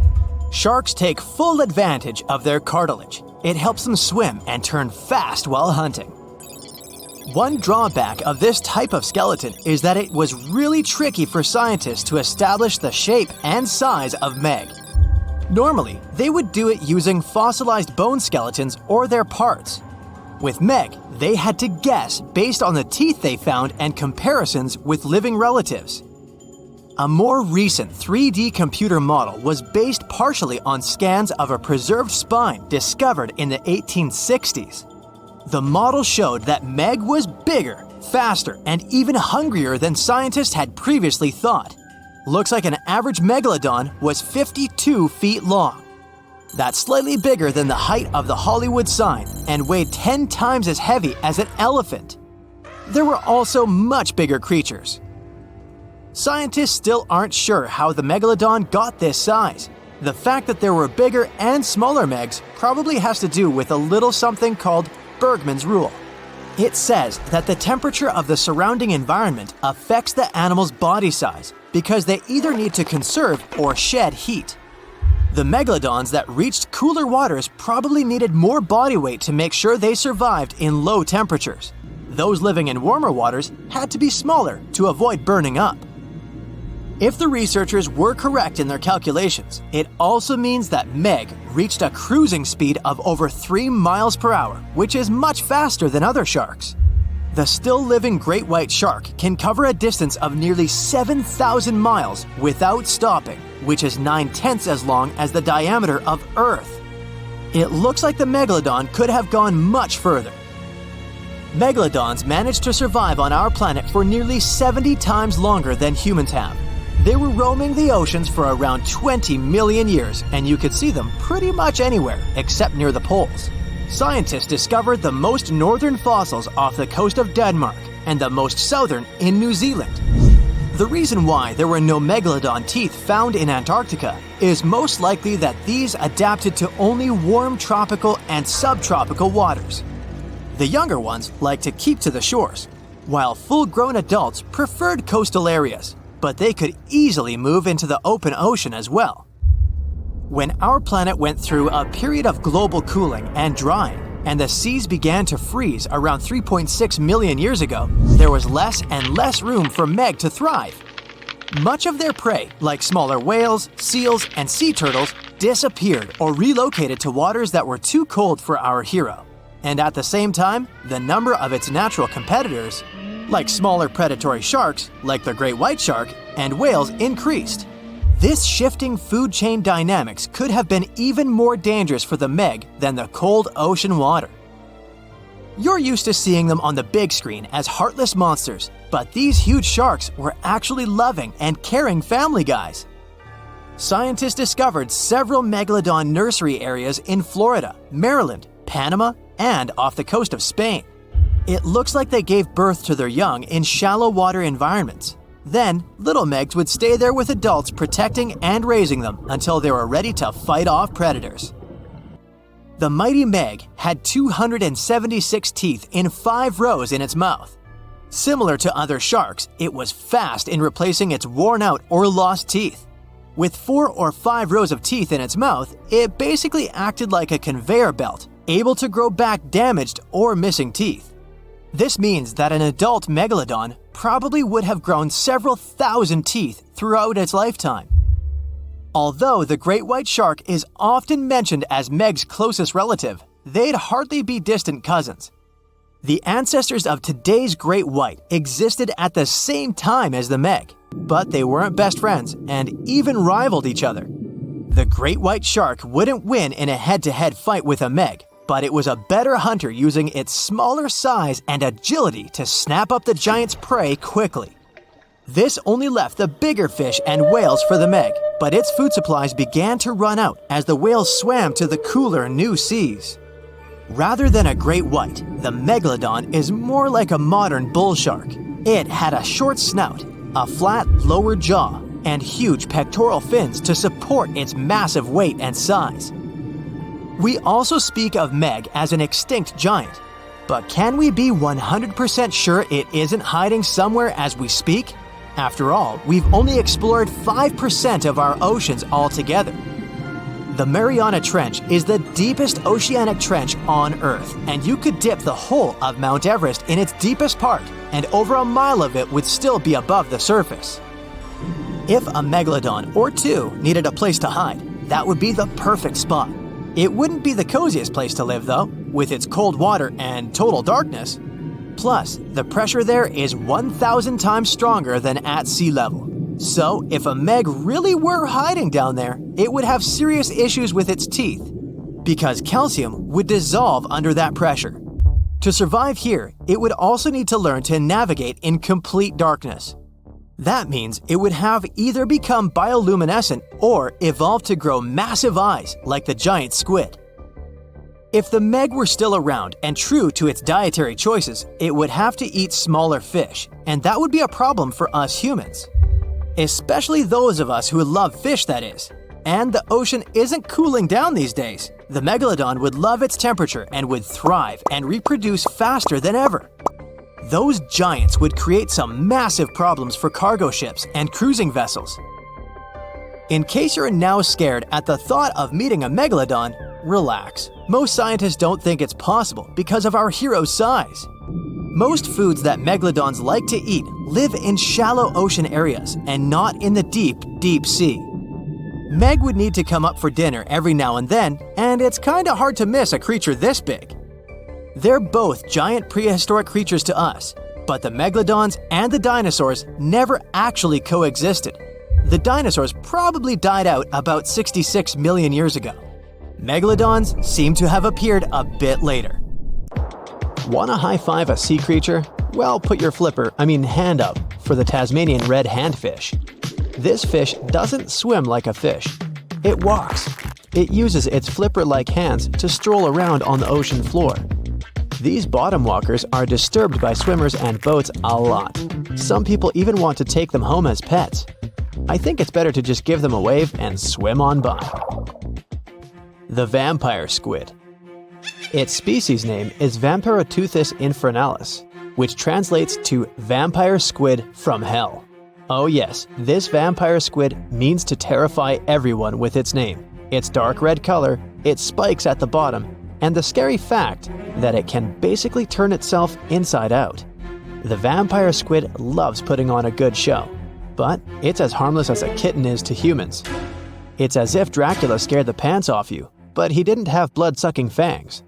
Sharks take full advantage of their cartilage. It helps them swim and turn fast while hunting. One drawback of this type of skeleton is that it was really tricky for scientists to establish the shape and size of Meg. Normally, they would do it using fossilized bone skeletons or their parts. With Meg, they had to guess based on the teeth they found and comparisons with living relatives. A more recent 3D computer model was based partially on scans of a preserved spine discovered in the 1860s. The model showed that Meg was bigger, faster, and even hungrier than scientists had previously thought. Looks like an average Megalodon was 52 feet long. That's slightly bigger than the height of the Hollywood sign and weighed 10 times as heavy as an elephant. There were also much bigger creatures. Scientists still aren't sure how the Megalodon got this size. The fact that there were bigger and smaller Megs probably has to do with a little something called Bergmann's rule. It says that the temperature of the surrounding environment affects the animal's body size because they either need to conserve or shed heat. The Megalodons that reached cooler waters probably needed more body weight to make sure they survived in low temperatures. Those living in warmer waters had to be smaller to avoid burning up. If the researchers were correct in their calculations, it also means that Meg reached a cruising speed of over 3 miles per hour, which is much faster than other sharks. The still-living great white shark can cover a distance of nearly 7,000 miles without stopping, which is 9/10 as long as the diameter of Earth. It looks like the Megalodon could have gone much further. Megalodons managed to survive on our planet for nearly 70 times longer than humans have. They were roaming the oceans for around 20 million years, and you could see them pretty much anywhere except near the poles. Scientists discovered the most northern fossils off the coast of Denmark and the most southern in New Zealand. The reason why there were no megalodon teeth found in Antarctica is most likely that these adapted to only warm tropical and subtropical waters. The younger ones like to keep to the shores, while full-grown adults preferred coastal areas, but they could easily move into the open ocean as well. When our planet went through a period of global cooling and drying, and the seas began to freeze around 3.6 million years ago, there was less and less room for Meg to thrive. Much of their prey, like smaller whales, seals, and sea turtles, disappeared or relocated to waters that were too cold for our hero. And at the same time, the number of its natural competitors, like smaller predatory sharks, like the great white shark, and whales increased. This shifting food chain dynamics could have been even more dangerous for the Meg than the cold ocean water. You're used to seeing them on the big screen as heartless monsters, but these huge sharks were actually loving and caring family guys. Scientists discovered several megalodon nursery areas in Florida, Maryland, Panama, and off the coast of Spain. It looks like they gave birth to their young in shallow water environments. Then, little Megs would stay there with adults protecting and raising them until they were ready to fight off predators. The mighty Meg had 276 teeth in 5 rows in its mouth. Similar to other sharks, it was fast in replacing its worn-out or lost teeth. With 4 or 5 rows of teeth in its mouth, it basically acted like a conveyor belt, able to grow back damaged or missing teeth. This means that an adult megalodon probably would have grown several thousand teeth throughout its lifetime. Although the great white shark is often mentioned as Meg's closest relative, they'd hardly be distant cousins. The ancestors of today's great white existed at the same time as the Meg, but they weren't best friends and even rivaled each other. The great white shark wouldn't win in a head-to-head fight with a Meg, but it was a better hunter using its smaller size and agility to snap up the giant's prey quickly. This only left the bigger fish and whales for the Meg, but its food supplies began to run out as the whales swam to the cooler new seas. Rather than a great white, the megalodon is more like a modern bull shark. It had a short snout, a flat lower jaw, and huge pectoral fins to support its massive weight and size. We also speak of Meg as an extinct giant, but can we be 100% sure it isn't hiding somewhere as we speak? After all, we've only explored 5% of our oceans altogether. The Mariana Trench is the deepest oceanic trench on Earth, and you could dip the whole of Mount Everest in its deepest part, and over a mile of it would still be above the surface. If a megalodon or two needed a place to hide, that would be the perfect spot. It wouldn't be the coziest place to live, though, with its cold water and total darkness. Plus, the pressure there is 1,000 times stronger than at sea level. So, if a Meg really were hiding down there, it would have serious issues with its teeth, because calcium would dissolve under that pressure. To survive here, it would also need to learn to navigate in complete darkness. That means it would have either become bioluminescent or evolve to grow massive eyes like the giant squid. If the Meg were still around and true to its dietary choices, it would have to eat smaller fish, and that would be a problem for us humans. Especially those of us who love fish, that is. And the ocean isn't cooling down these days. The megalodon would love its temperature and would thrive and reproduce faster than ever. Those giants would create some massive problems for cargo ships and cruising vessels. In case you're now scared at the thought of meeting a megalodon, relax. Most scientists don't think it's possible because of our hero's size. Most foods that megalodons like to eat live in shallow ocean areas and not in the deep, deep sea. Meg would need to come up for dinner every now and then, and it's kinda hard to miss a creature this big. They're both giant prehistoric creatures to us, but the megalodons and the dinosaurs never actually coexisted. The dinosaurs probably died out about 66 million years ago. Megalodons seem to have appeared a bit later. Want to high-five a sea creature? Well, put your hand up for the Tasmanian red handfish. This fish doesn't swim like a fish. It walks. It uses its flipper-like hands to stroll around on the ocean floor. These bottom walkers are disturbed by swimmers and boats a lot. Some people even want to take them home as pets. I think it's better to just give them a wave and swim on by. The vampire squid. Its species name is Vampiroteuthis infernalis, which translates to vampire squid from hell. Oh yes, this vampire squid means to terrify everyone with its name, its dark red color, its spikes at the bottom, and the scary fact that it can basically turn itself inside out. The vampire squid loves putting on a good show, but it's as harmless as a kitten is to humans. It's as if Dracula scared the pants off you, but he didn't have blood-sucking fangs.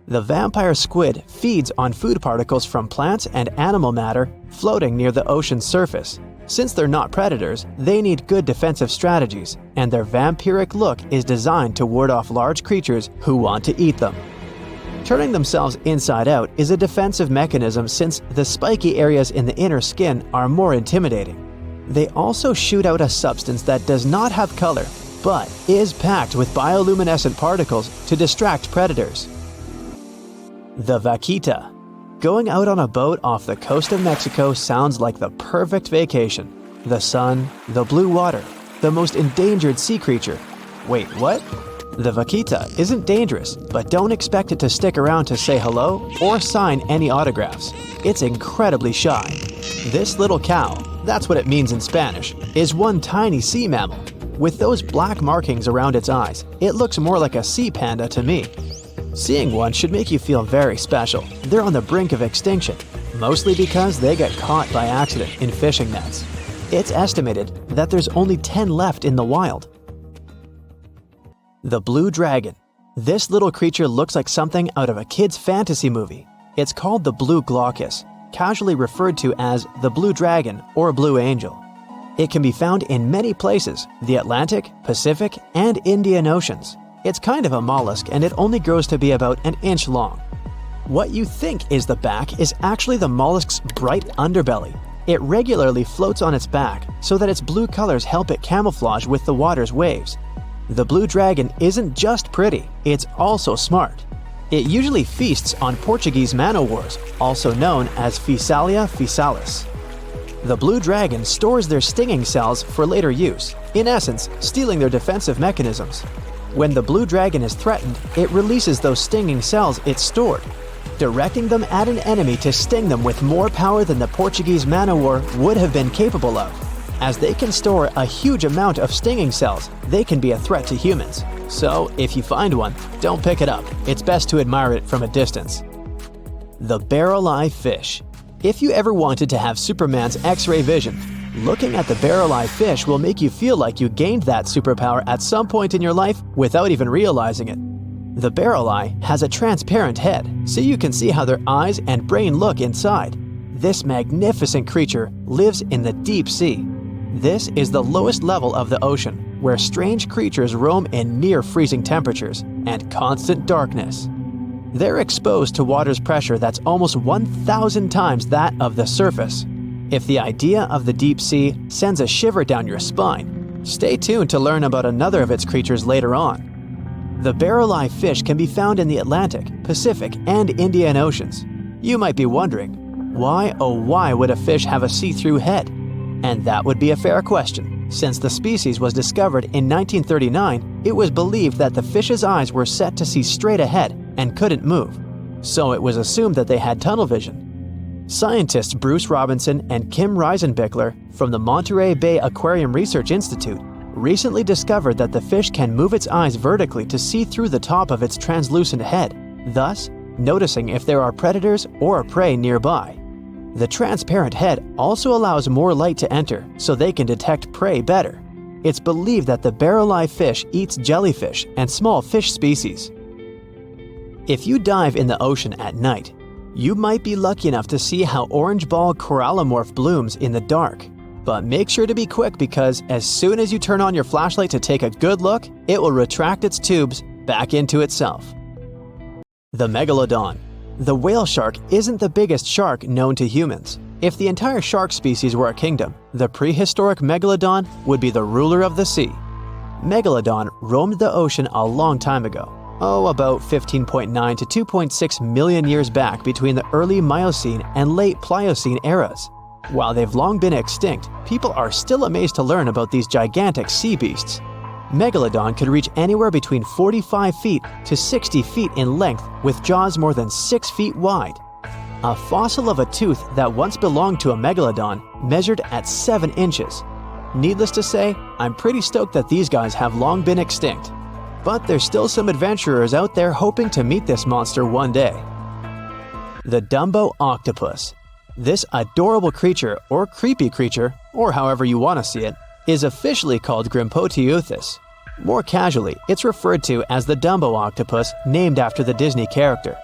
The vampire squid feeds on food particles from plants and animal matter floating near the ocean's surface. Since they're not predators, they need good defensive strategies, and their vampiric look is designed to ward off large creatures who want to eat them. Turning themselves inside out is a defensive mechanism since the spiky areas in the inner skin are more intimidating. They also shoot out a substance that does not have color, but is packed with bioluminescent particles to distract predators. The vaquita. Going out on a boat off the coast of Mexico sounds like the perfect vacation. The sun, the blue water, the most endangered sea creature. Wait, what? The vaquita isn't dangerous, but don't expect it to stick around to say hello or sign any autographs. It's incredibly shy. This little cow, that's what it means in Spanish, is one tiny sea mammal. With those black markings around its eyes, it looks more like a sea panda to me. Seeing one should make you feel very special. They're on the brink of extinction, mostly because they got caught by accident in fishing nets. It's estimated that there's only 10 left in the wild. The blue dragon. This little creature looks like something out of a kid's fantasy movie. It's called the blue glaucus, casually referred to as the blue dragon or blue angel. It can be found in many places, the Atlantic, Pacific, and Indian Oceans. It's kind of a mollusk and it only grows to be about an inch long. What you think is the back is actually the mollusk's bright underbelly. It regularly floats on its back so that its blue colors help it camouflage with the water's waves. The blue dragon isn't just pretty, it's also smart. It usually feasts on Portuguese man-o'-wars, also known as Physalia physalis. The blue dragon stores their stinging cells for later use, in essence, stealing their defensive mechanisms. When the blue dragon is threatened, it releases those stinging cells it stored, directing them at an enemy to sting them with more power than the Portuguese man-o'-war would have been capable of. As they can store a huge amount of stinging cells, they can be a threat to humans. So, if you find one, don't pick it up. It's best to admire it from a distance. The barrel-eye fish. If you ever wanted to have Superman's X-ray vision, looking at the barrel-eye fish will make you feel like you gained that superpower at some point in your life without even realizing it. The barrel eye has a transparent head, so you can see how their eyes and brain look inside. This magnificent creature lives in the deep sea. This is the lowest level of the ocean, where strange creatures roam in near-freezing temperatures and constant darkness. They're exposed to water's pressure that's almost 1,000 times that of the surface. If the idea of the deep sea sends a shiver down your spine, stay tuned to learn about another of its creatures later on. The barrel-eye fish can be found in the Atlantic, Pacific, and Indian Oceans. You might be wondering, why oh why would a fish have a see-through head? And that would be a fair question. Since the species was discovered in 1939, it was believed that the fish's eyes were set to see straight ahead and couldn't move. So it was assumed that they had tunnel vision. Scientists Bruce Robinson and Kim Reisenbichler from the Monterey Bay Aquarium Research Institute recently discovered that the fish can move its eyes vertically to see through the top of its translucent head, thus noticing if there are predators or prey nearby. The transparent head also allows more light to enter so they can detect prey better. It's believed that the barrel-eye fish eats jellyfish and small fish species. If you dive in the ocean at night, you might be lucky enough to see how orange ball corallomorph blooms in the dark. But make sure to be quick because as soon as you turn on your flashlight to take a good look, it will retract its tubes back into itself. The Megalodon. The whale shark isn't the biggest shark known to humans. If the entire shark species were a kingdom, the prehistoric Megalodon would be the ruler of the sea. Megalodon roamed the ocean a long time ago, about 15.9 to 2.6 million years back between the early Miocene and late Pliocene eras. While they've long been extinct, people are still amazed to learn about these gigantic sea beasts. Megalodon could reach anywhere between 45 feet to 60 feet in length with jaws more than 6 feet wide. A fossil of a tooth that once belonged to a megalodon measured at 7 inches. Needless to say, I'm pretty stoked that these guys have long been extinct. But there's still some adventurers out there hoping to meet this monster one day. The Dumbo Octopus. This adorable creature, or creepy creature, or however you want to see it, is officially called Grimpoteuthis. More casually, it's referred to as the Dumbo octopus, named after the Disney character.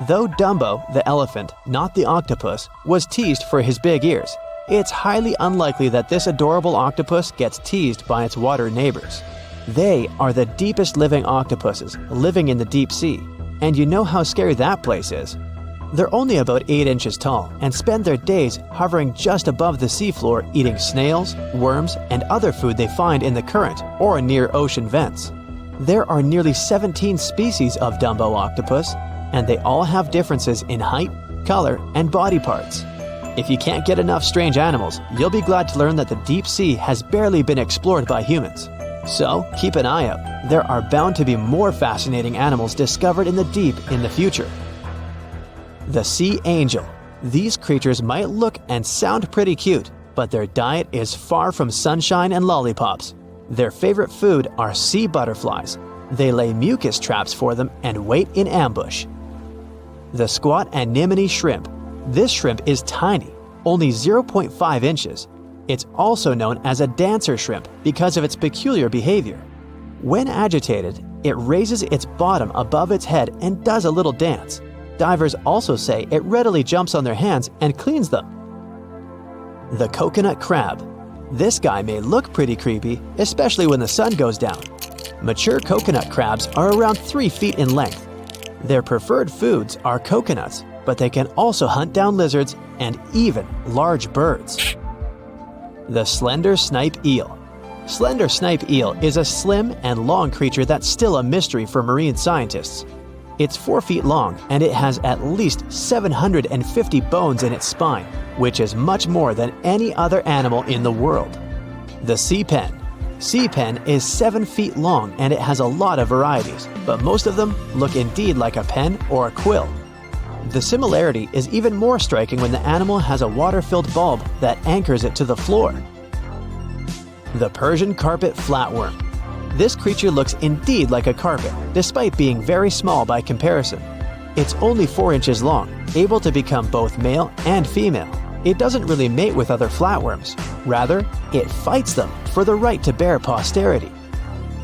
Though Dumbo, the elephant, not the octopus, was teased for his big ears, it's highly unlikely that this adorable octopus gets teased by its water neighbors. They are the deepest living octopuses, living in the deep sea, and you know how scary that place is. They're only about 8 inches tall and spend their days hovering just above the seafloor eating snails, worms, and other food they find in the current or near ocean vents. There are nearly 17 species of Dumbo octopus, and they all have differences in height, color, and body parts. If you can't get enough strange animals, you'll be glad to learn that the deep sea has barely been explored by humans. So keep an eye out. There are bound to be more fascinating animals discovered in the deep in the future. The sea angel. These creatures might look and sound pretty cute, but their diet is far from sunshine and lollipops. Their favorite food are sea butterflies. They lay mucus traps for them and wait in ambush. The squat anemone shrimp. This shrimp is tiny, only 0.5 inches. It's also known as a dancer shrimp because of its peculiar behavior. When agitated, it raises its bottom above its head and does a little dance. Divers also say it readily jumps on their hands and cleans them. The coconut crab. This guy may look pretty creepy, especially when the sun goes down. Mature coconut crabs are around 3 feet in length. Their preferred foods are coconuts, but they can also hunt down lizards and even large birds. The slender snipe eel. Slender snipe eel is a slim and long creature that's still a mystery for marine scientists. It's 4 feet long and it has at least 750 bones in its spine, which is much more than any other animal in the world. The sea pen. Sea pen is 7 feet long and it has a lot of varieties, but most of them look indeed like a pen or a quill. The similarity is even more striking when the animal has a water-filled bulb that anchors it to the floor. The Persian carpet flatworm. This creature looks indeed like a carpet, despite being very small by comparison. It's only 4 inches long, able to become both male and female. It doesn't really mate with other flatworms. Rather, it fights them for the right to bear posterity.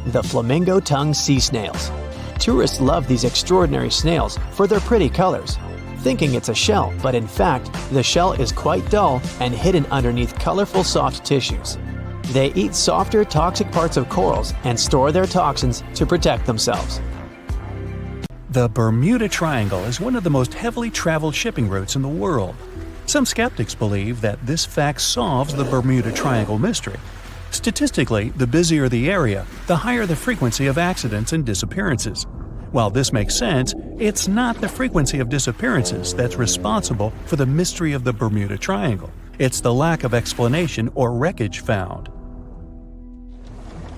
The flamingo-tongued sea snails. Tourists love these extraordinary snails for their pretty colors, thinking it's a shell, but in fact, the shell is quite dull and hidden underneath colorful soft tissues. They eat softer, toxic parts of corals and store their toxins to protect themselves. The Bermuda Triangle is one of the most heavily traveled shipping routes in the world. Some skeptics believe that this fact solves the Bermuda Triangle mystery. Statistically, the busier the area, the higher the frequency of accidents and disappearances. While this makes sense, it's not the frequency of disappearances that's responsible for the mystery of the Bermuda Triangle. It's the lack of explanation or wreckage found.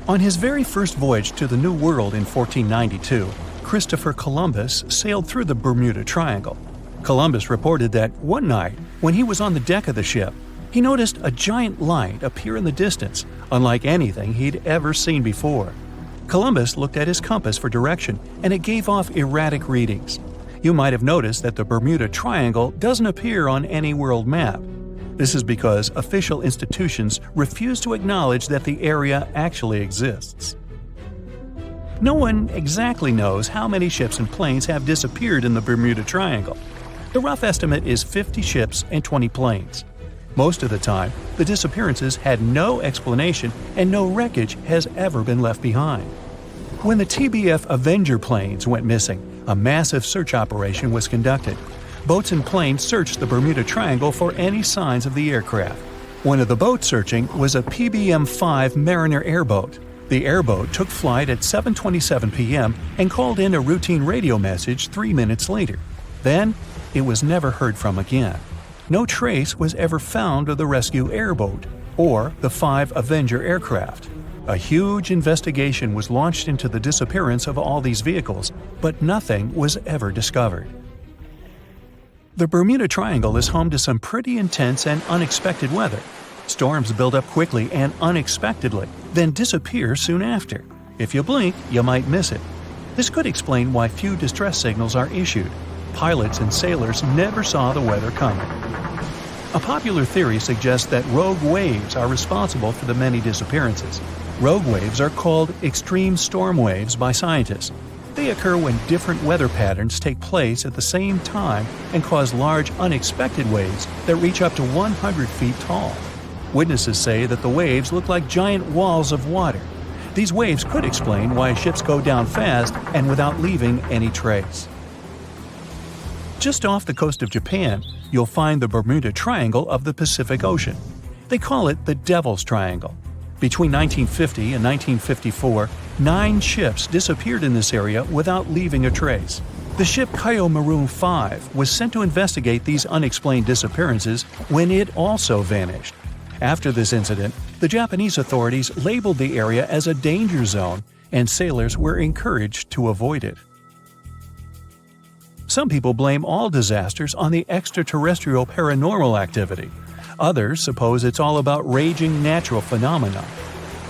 On his very first voyage to the New World in 1492, Christopher Columbus sailed through the Bermuda Triangle. Columbus reported that one night, when he was on the deck of the ship, he noticed a giant light appear in the distance, unlike anything he'd ever seen before. Columbus looked at his compass for direction, and it gave off erratic readings. You might have noticed that the Bermuda Triangle doesn't appear on any world map. This is because official institutions refuse to acknowledge that the area actually exists. No one exactly knows how many ships and planes have disappeared in the Bermuda Triangle. The rough estimate is 50 ships and 20 planes. Most of the time, the disappearances had no explanation and no wreckage has ever been left behind. When the TBF Avenger planes went missing, A massive search operation was conducted. Boats and planes searched the Bermuda Triangle for any signs of the aircraft. One of the boats searching was a PBM-5 Mariner airboat. The airboat took flight at 7:27 p.m. and called in a routine radio message 3 minutes later. Then, it was never heard from again. No trace was ever found of the rescue airboat or the 5 Avenger aircraft. A huge investigation was launched into the disappearance of all these vehicles, but nothing was ever discovered. The Bermuda Triangle is home to some pretty intense and unexpected weather. Storms build up quickly and unexpectedly, then disappear soon after. If you blink, you might miss it. This could explain why few distress signals are issued. Pilots and sailors never saw the weather coming. A popular theory suggests that rogue waves are responsible for the many disappearances. Rogue waves are called extreme storm waves by scientists. They occur when different weather patterns take place at the same time and cause large, unexpected waves that reach up to 100 feet tall. Witnesses say that the waves look like giant walls of water. These waves could explain why ships go down fast and without leaving any trace. Just off the coast of Japan, you'll find the Bermuda Triangle of the Pacific Ocean. They call it the Devil's Triangle. Between 1950 and 1954, 9 ships disappeared in this area without leaving a trace. The ship Chemosynthesis 5 was sent to investigate these unexplained disappearances when it also vanished. After this incident, the Japanese authorities labeled the area as a danger zone, and sailors were encouraged to avoid it. Some people blame all disasters on the extraterrestrial paranormal activity. Others suppose it's all about raging natural phenomena.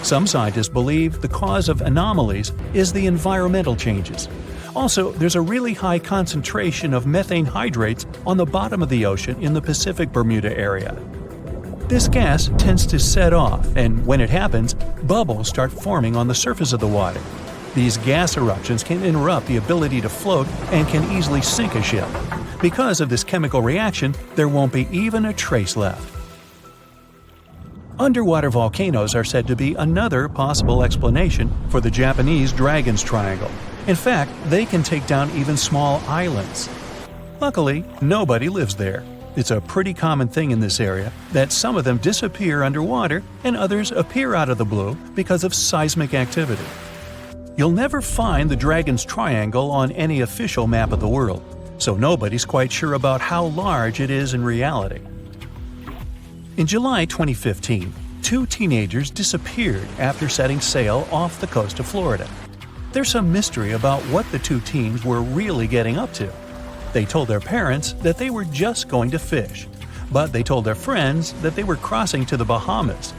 Some scientists believe the cause of anomalies is the environmental changes. Also, there's a really high concentration of methane hydrates on the bottom of the ocean in the Pacific Bermuda area. This gas tends to set off, and when it happens, bubbles start forming on the surface of the water. These gas eruptions can interrupt the ability to float and can easily sink a ship. Because of this chemical reaction, there won't be even a trace left. Underwater volcanoes are said to be another possible explanation for the Japanese Dragon's Triangle. In fact, they can take down even small islands. Luckily, nobody lives there. It's a pretty common thing in this area that some of them disappear underwater and others appear out of the blue because of seismic activity. You'll never find the Dragon's Triangle on any official map of the world, so nobody's quite sure about how large it is in reality. In July 2015, 2 teenagers disappeared after setting sail off the coast of Florida. There's some mystery about what the 2 teens were really getting up to. They told their parents that they were just going to fish, but they told their friends that they were crossing to the Bahamas.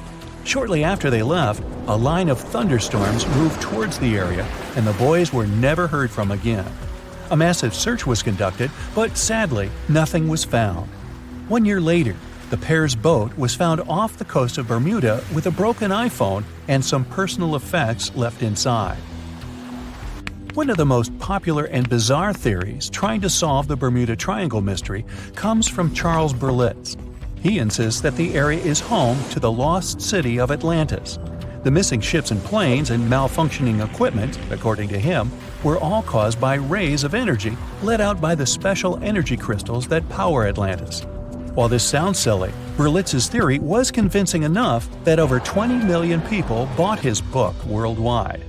Shortly after they left, a line of thunderstorms moved towards the area, and the boys were never heard from again. A massive search was conducted, but sadly, nothing was found. 1 year later, the pair's boat was found off the coast of Bermuda with a broken iPhone and some personal effects left inside. One of the most popular and bizarre theories trying to solve the Bermuda Triangle mystery comes from Charles Berlitz. He insists that the area is home to the lost city of Atlantis. The missing ships and planes and malfunctioning equipment, according to him, were all caused by rays of energy let out by the special energy crystals that power Atlantis. While this sounds silly, Berlitz's theory was convincing enough that over 20 million people bought his book worldwide.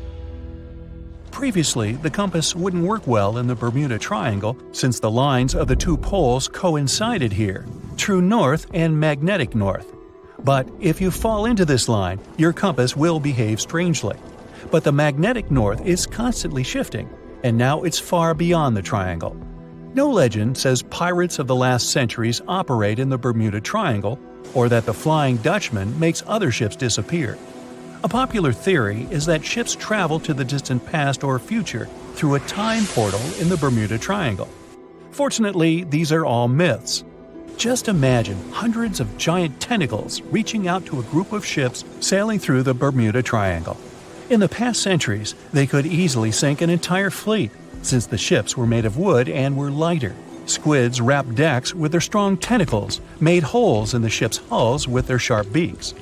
Previously, the compass wouldn't work well in the Bermuda Triangle since the lines of the 2 poles coincided here, true north and magnetic north. But if you fall into this line, your compass will behave strangely. But the magnetic north is constantly shifting, and now it's far beyond the triangle. No legend says pirates of the last centuries operate in the Bermuda Triangle, or that the Flying Dutchman makes other ships disappear. A popular theory is that ships travel to the distant past or future through a time portal in the Bermuda Triangle. Fortunately, these are all myths. Just imagine hundreds of giant tentacles reaching out to a group of ships sailing through the Bermuda Triangle. In the past centuries, they could easily sink an entire fleet, since the ships were made of wood and were lighter. Squids wrapped decks with their strong tentacles, made holes in the ship's hulls with their sharp beaks.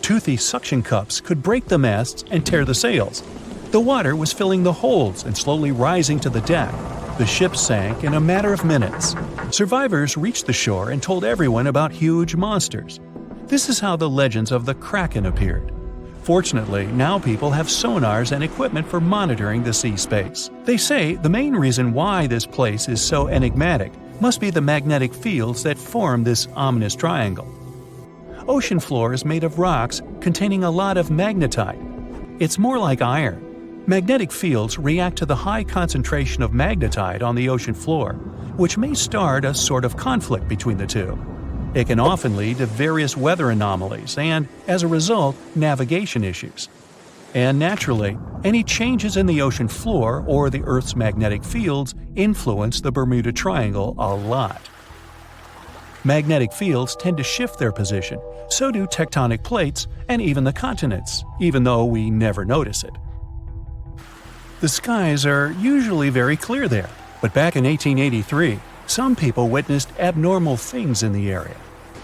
Toothy suction cups could break the masts and tear the sails. The water was filling the holds and slowly rising to the deck. The ship sank in a matter of minutes. Survivors reached the shore and told everyone about huge monsters. This is how the legends of the Kraken appeared. Fortunately, now people have sonars and equipment for monitoring the sea space. They say the main reason why this place is so enigmatic must be the magnetic fields that form this ominous triangle. Ocean floor is made of rocks containing a lot of magnetite. It's more like iron. Magnetic fields react to the high concentration of magnetite on the ocean floor, which may start a sort of conflict between the two. It can often lead to various weather anomalies and, as a result, navigation issues. And naturally, any changes in the ocean floor or the Earth's magnetic fields influence the Bermuda Triangle a lot. Magnetic fields tend to shift their position, so do tectonic plates and even the continents, even though we never notice it. The skies are usually very clear there, but back in 1883, some people witnessed abnormal things in the area.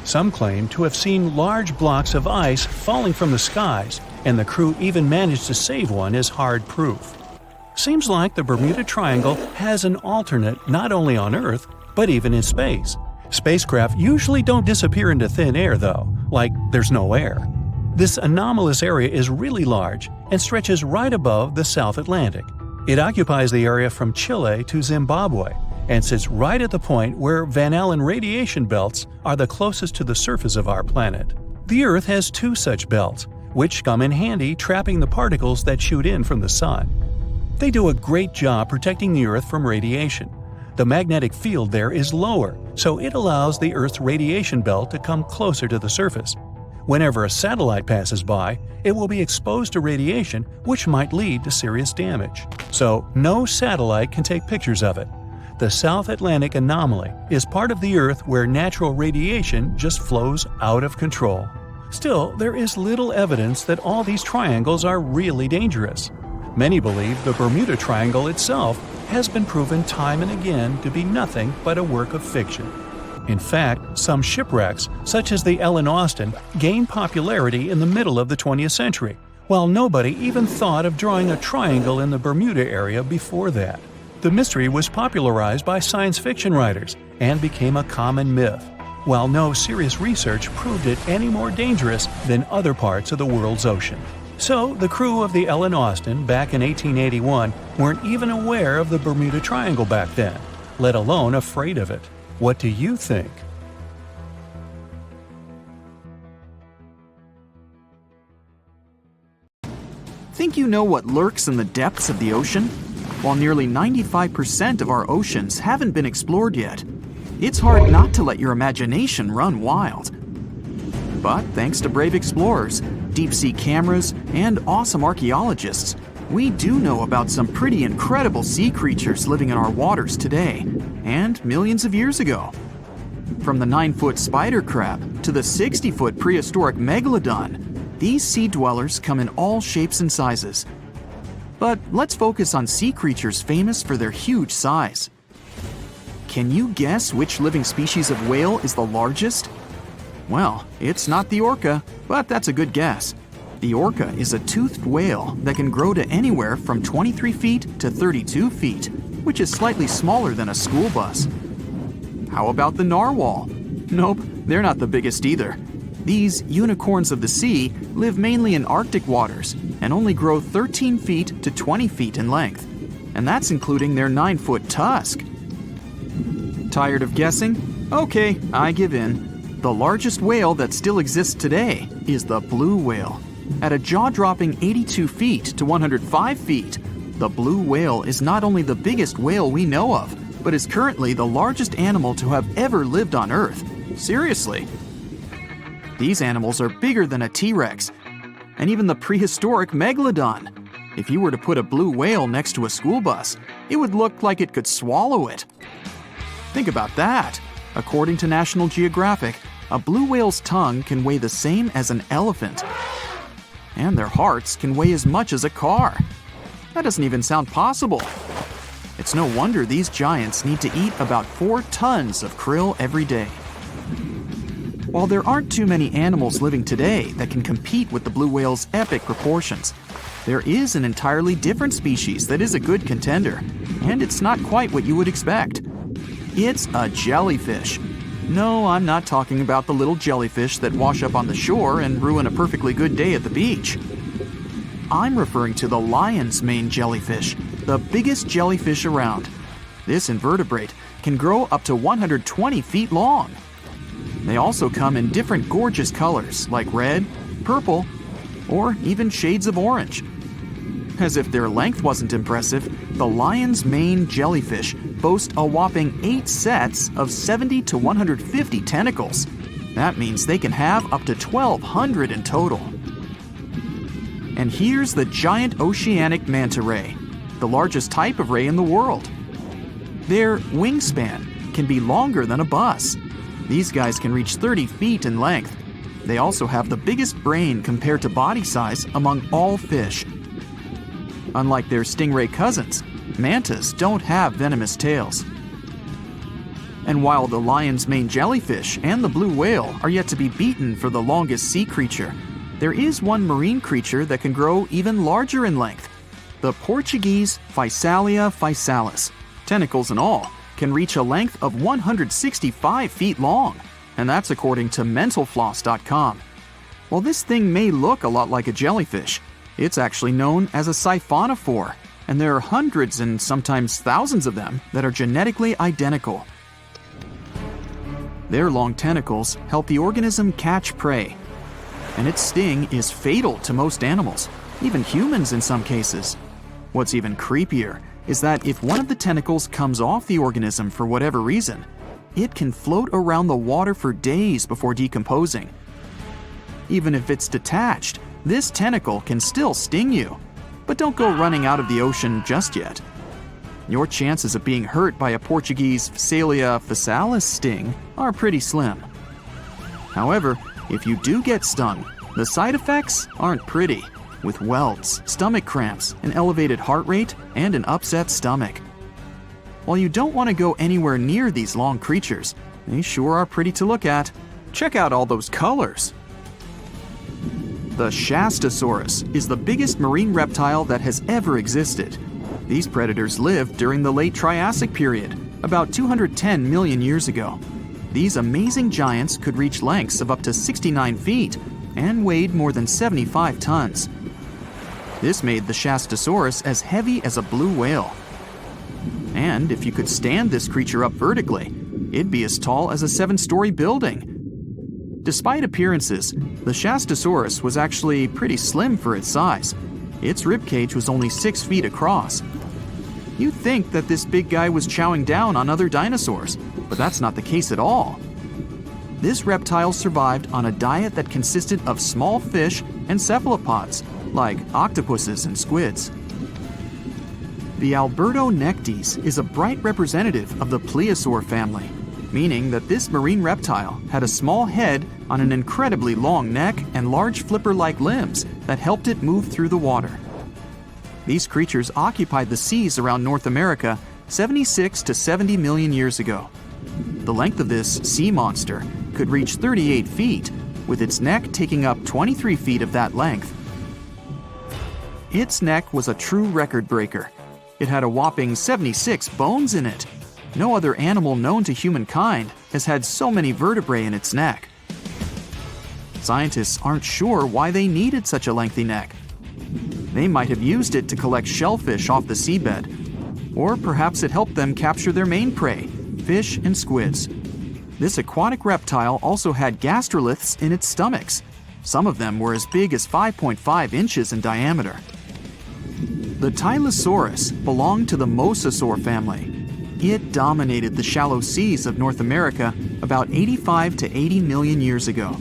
Some claim to have seen large blocks of ice falling from the skies, and the crew even managed to save one as hard proof. Seems like the Bermuda Triangle has an alternate not only on Earth, but even in space. Spacecraft usually don't disappear into thin air though, like there's no air. This anomalous area is really large and stretches right above the South Atlantic. It occupies the area from Chile to Zimbabwe, and sits right at the point where Van Allen radiation belts are the closest to the surface of our planet. The Earth has two such belts, which come in handy trapping the particles that shoot in from the Sun. They do a great job protecting the Earth from radiation. The magnetic field there is lower, so it allows the Earth's radiation belt to come closer to the surface. Whenever a satellite passes by, it will be exposed to radiation, which might lead to serious damage. So no satellite can take pictures of it. The South Atlantic anomaly is part of the Earth where natural radiation just flows out of control. Still, there is little evidence that all these triangles are really dangerous. Many believe the Bermuda Triangle itself has been proven time and again to be nothing but a work of fiction. In fact, some shipwrecks, such as the Ellen Austin, gained popularity in the middle of the 20th century, while nobody even thought of drawing a triangle in the Bermuda area before that. The mystery was popularized by science fiction writers and became a common myth, while no serious research proved it any more dangerous than other parts of the world's ocean. So, the crew of the Ellen Austin back in 1881 weren't even aware of the Bermuda Triangle back then, let alone afraid of it. What do you think? Think you know what lurks in the depths of the ocean? While nearly 95% of our oceans haven't been explored yet, it's hard not to let your imagination run wild. But thanks to brave explorers, deep-sea cameras, and awesome archaeologists, we do know about some pretty incredible sea creatures living in our waters today, and millions of years ago. From the 9-foot spider crab to the 60-foot prehistoric Megalodon, these sea dwellers come in all shapes and sizes. But let's focus on sea creatures famous for their huge size. Can you guess which living species of whale is the largest? Well, it's not the orca, but that's a good guess. The orca is a toothed whale that can grow to anywhere from 23 feet to 32 feet, which is slightly smaller than a school bus. How about the narwhal? Nope, they're not the biggest either. These unicorns of the sea live mainly in Arctic waters and only grow 13 feet to 20 feet in length, and that's including their 9-foot tusk. Tired of guessing? Okay, I give in. The largest whale that still exists today is the blue whale. At a jaw-dropping 82 feet to 105 feet, the blue whale is not only the biggest whale we know of, but is currently the largest animal to have ever lived on Earth. Seriously. These animals are bigger than a T-Rex, and even the prehistoric Megalodon. If you were to put a blue whale next to a school bus, it would look like it could swallow it. Think about that. According to National Geographic, a blue whale's tongue can weigh the same as an elephant. And their hearts can weigh as much as a car. That doesn't even sound possible. It's no wonder these giants need to eat about 4 tons of krill every day. While there aren't too many animals living today that can compete with the blue whale's epic proportions, there is an entirely different species that is a good contender, and it's not quite what you would expect. It's a jellyfish. No, I'm not talking about the little jellyfish that wash up on the shore and ruin a perfectly good day at the beach. I'm referring to the lion's mane jellyfish, the biggest jellyfish around. This invertebrate can grow up to 120 feet long. They also come in different gorgeous colors like red, purple, or even shades of orange. As if their length wasn't impressive, the lion's mane jellyfish boast a whopping 8 sets of 70 to 150 tentacles. That means they can have up to 1,200 in total. And here's the giant oceanic manta ray, the largest type of ray in the world. Their wingspan can be longer than a bus. These guys can reach 30 feet in length. They also have the biggest brain compared to body size among all fish. Unlike their stingray cousins, mantas don't have venomous tails. And while the lion's mane jellyfish and the blue whale are yet to be beaten for the longest sea creature, there is one marine creature that can grow even larger in length. The Portuguese Physalia physalis, tentacles and all, can reach a length of 165 feet long, and that's according to mentalfloss.com. While this thing may look a lot like a jellyfish, it's actually known as a siphonophore, and there are hundreds and sometimes thousands of them that are genetically identical. Their long tentacles help the organism catch prey, and its sting is fatal to most animals, even humans in some cases. What's even creepier is that if one of the tentacles comes off the organism for whatever reason, it can float around the water for days before decomposing. Even if it's detached, this tentacle can still sting you. But don't go running out of the ocean just yet. Your chances of being hurt by a Portuguese Physalia physalis sting are pretty slim. However, if you do get stung, the side effects aren't pretty, with welts, stomach cramps, an elevated heart rate, and an upset stomach. While you don't want to go anywhere near these long creatures, they sure are pretty to look at. Check out all those colors. The Shastasaurus is the biggest marine reptile that has ever existed. These predators lived during the late Triassic period, about 210 million years ago. These amazing giants could reach lengths of up to 69 feet and weighed more than 75 tons. This made the Shastasaurus as heavy as a blue whale. And if you could stand this creature up vertically, it'd be as tall as a 7-story building. Despite appearances, the Shastasaurus was actually pretty slim for its size. Its ribcage was only 6 feet across. You'd think that this big guy was chowing down on other dinosaurs, but that's not the case at all. This reptile survived on a diet that consisted of small fish and cephalopods, like octopuses and squids. The Albertonectes is a bright representative of the plesiosaur family, meaning that this marine reptile had a small head on an incredibly long neck and large flipper-like limbs that helped it move through the water. These creatures occupied the seas around North America 76 to 70 million years ago. The length of this sea monster could reach 38 feet, with its neck taking up 23 feet of that length. Its neck was a true record breaker. It had a whopping 76 bones in it. No other animal known to humankind has had so many vertebrae in its neck. Scientists aren't sure why they needed such a lengthy neck. They might have used it to collect shellfish off the seabed, or perhaps it helped them capture their main prey, fish and squids. This aquatic reptile also had gastroliths in its stomachs. Some of them were as big as 5.5 inches in diameter. The Tylosaurus belonged to the Mosasaur family. It dominated the shallow seas of North America about 85 to 80 million years ago.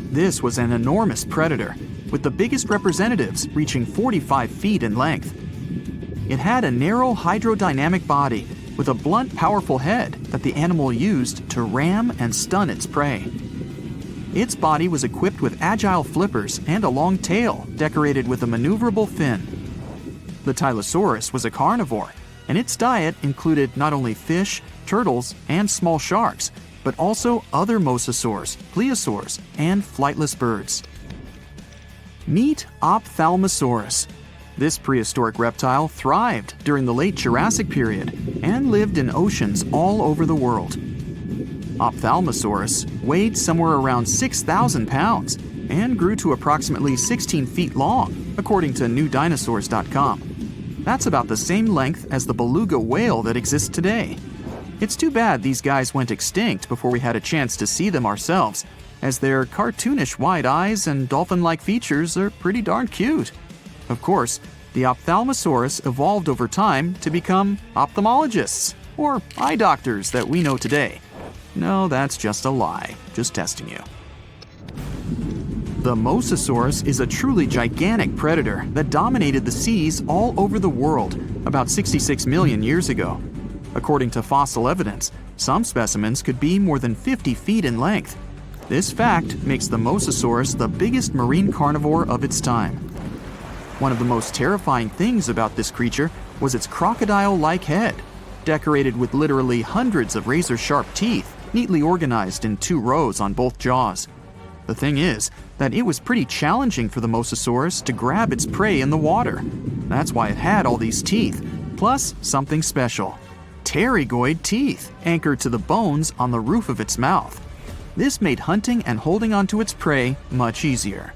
This was an enormous predator, with the biggest representatives reaching 45 feet in length. It had a narrow hydrodynamic body with a blunt, powerful head that the animal used to ram and stun its prey. Its body was equipped with agile flippers and a long tail decorated with a maneuverable fin. The Tylosaurus was a carnivore, and its diet included not only fish, turtles, and small sharks, but also other mosasaurs, plesiosaurs, and flightless birds. Meet Ophthalmosaurus, This prehistoric reptile thrived during the late Jurassic period and lived in oceans all over the world. Ophthalmosaurus weighed somewhere around 6,000 pounds and grew to approximately 16 feet long, according to newdinosaurs.com. That's about the same length as the beluga whale that exists today. It's too bad these guys went extinct before we had a chance to see them ourselves, as their cartoonish wide eyes and dolphin-like features are pretty darn cute. Of course, the Ophthalmosaurus evolved over time to become ophthalmologists, or eye doctors that we know today. No, that's just a lie. Just testing you. The Mosasaurus is a truly gigantic predator that dominated the seas all over the world about 66 million years ago. According to fossil evidence, some specimens could be more than 50 feet in length. This fact makes the Mosasaurus the biggest marine carnivore of its time. One of the most terrifying things about this creature was its crocodile-like head, decorated with literally hundreds of razor-sharp teeth, neatly organized in 2 rows on both jaws. The thing is that it was pretty challenging for the Mosasaurus to grab its prey in the water. That's why it had all these teeth, plus something special: pterygoid teeth anchored to the bones on the roof of its mouth. This made hunting and holding onto its prey much easier.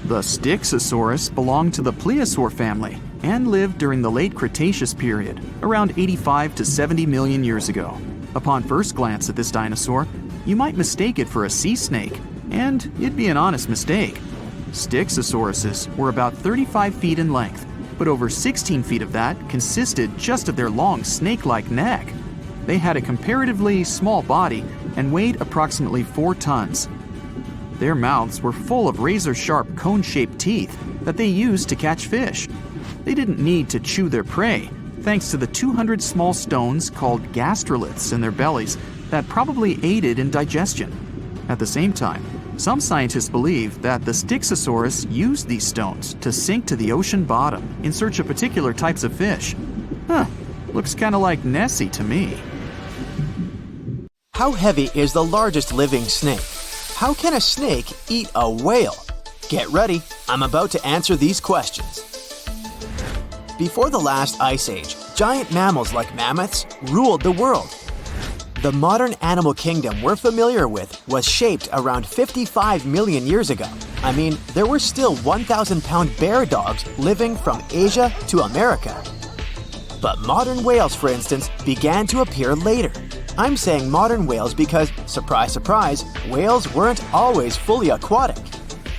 The Styxosaurus belonged to the plesiosaur family and lived during the late Cretaceous period, around 85 to 70 million years ago. Upon first glance at this dinosaur, you might mistake it for a sea snake, and it'd be an honest mistake. Styxosauruses were about 35 feet in length, but over 16 feet of that consisted just of their long snake-like neck. They had a comparatively small body and weighed approximately 4 tons. Their mouths were full of razor-sharp cone-shaped teeth that they used to catch fish. They didn't need to chew their prey, thanks to the 200 small stones called gastroliths in their bellies that probably aided in digestion. At the same time, some scientists believe that the Styxosaurus used these stones to sink to the ocean bottom in search of particular types of fish. Looks kind of like Nessie to me. How heavy is the largest living snake? How can a snake eat a whale? Get ready, I'm about to answer these questions. Before the last ice age, giant mammals like mammoths ruled the world. The modern animal kingdom we're familiar with was shaped around 55 million years ago. I mean, there were still 1,000-pound bear dogs living from Asia to America. But modern whales, for instance, began to appear later. I'm saying modern whales because, surprise, surprise, whales weren't always fully aquatic.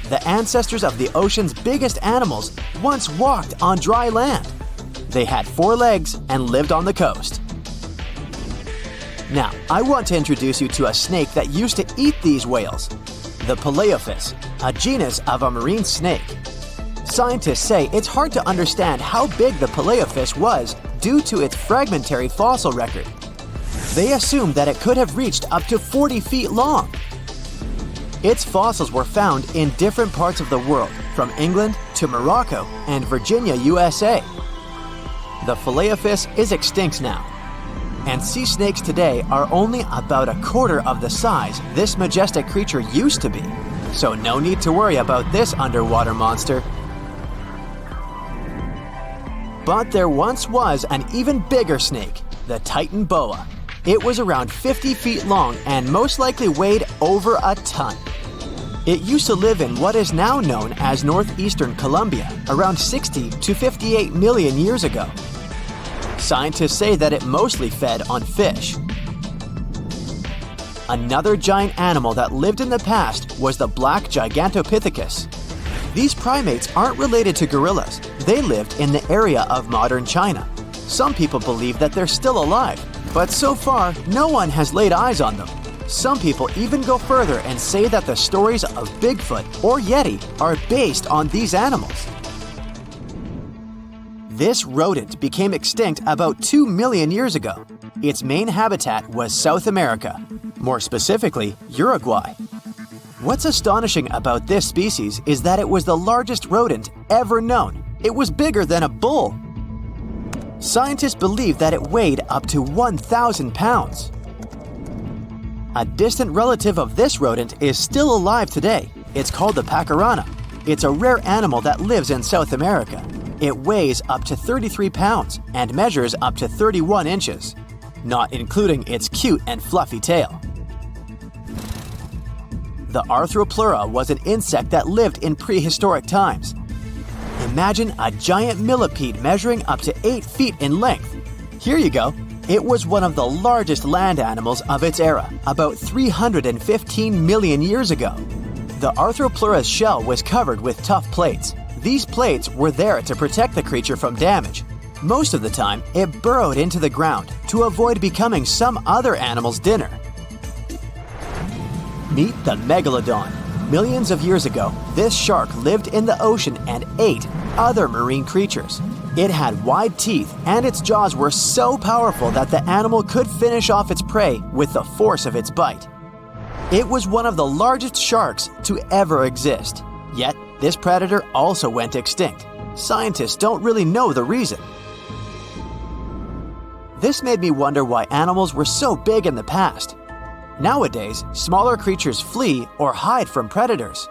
The ancestors of the ocean's biggest animals once walked on dry land. They had 4 legs and lived on the coast. Now, I want to introduce you to a snake that used to eat these whales, the Paleophis, a genus of a marine snake. Scientists say it's hard to understand how big the Paleophis was due to its fragmentary fossil record. They assumed that it could have reached up to 40 feet long. Its fossils were found in different parts of the world, from England to Morocco and Virginia, USA. The Paleophis is extinct now, and sea snakes today are only about a quarter of the size this majestic creature used to be. So no need to worry about this underwater monster. But there once was an even bigger snake, the Titan boa. It was around 50 feet long and most likely weighed over a ton. It used to live in what is now known as northeastern Colombia, around 60 to 58 million years ago. Scientists say that it mostly fed on fish. Another giant animal that lived in the past was the black Gigantopithecus. These primates aren't related to gorillas. They lived in the area of modern China. Some people believe that they're still alive, but so far, no one has laid eyes on them. Some people even go further and say that the stories of Bigfoot or Yeti are based on these animals. This rodent became extinct about 2 million years ago. Its main habitat was South America, more specifically, Uruguay. What's astonishing about this species is that it was the largest rodent ever known. It was bigger than a bull. Scientists believe that it weighed up to 1,000 pounds. A distant relative of this rodent is still alive today. It's called the pacarana. It's a rare animal that lives in South America. It weighs up to 33 pounds and measures up to 31 inches, not including its cute and fluffy tail. The Arthropleura was an insect that lived in prehistoric times. Imagine a giant millipede measuring up to 8 feet in length. Here you go. It was one of the largest land animals of its era, about 315 million years ago. The Arthropleura's shell was covered with tough plates. These plates were there to protect the creature from damage. Most of the time, it burrowed into the ground to avoid becoming some other animal's dinner. Meet the Megalodon. Millions of years ago, this shark lived in the ocean and ate other marine creatures. It had wide teeth, and its jaws were so powerful that the animal could finish off its prey with the force of its bite. It was one of the largest sharks to ever exist. Yet, this predator also went extinct. Scientists don't really know the reason. This made me wonder why animals were so big in the past. Nowadays, smaller creatures flee or hide from predators.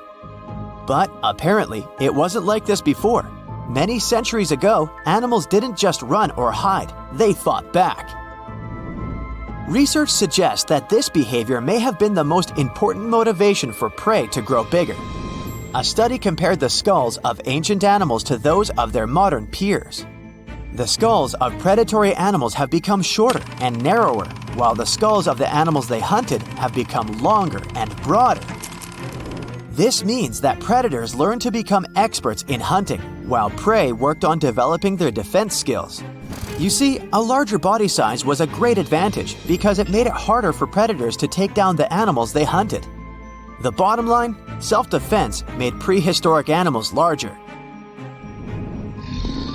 But apparently, it wasn't like this before. Many centuries ago, animals didn't just run or hide, they fought back. Research suggests that this behavior may have been the most important motivation for prey to grow bigger. A study compared the skulls of ancient animals to those of their modern peers. The skulls of predatory animals have become shorter and narrower, while the skulls of the animals they hunted have become longer and broader. This means that predators learned to become experts in hunting, while prey worked on developing their defense skills. You see, a larger body size was a great advantage because it made it harder for predators to take down the animals they hunted. The bottom line, self-defense made prehistoric animals larger.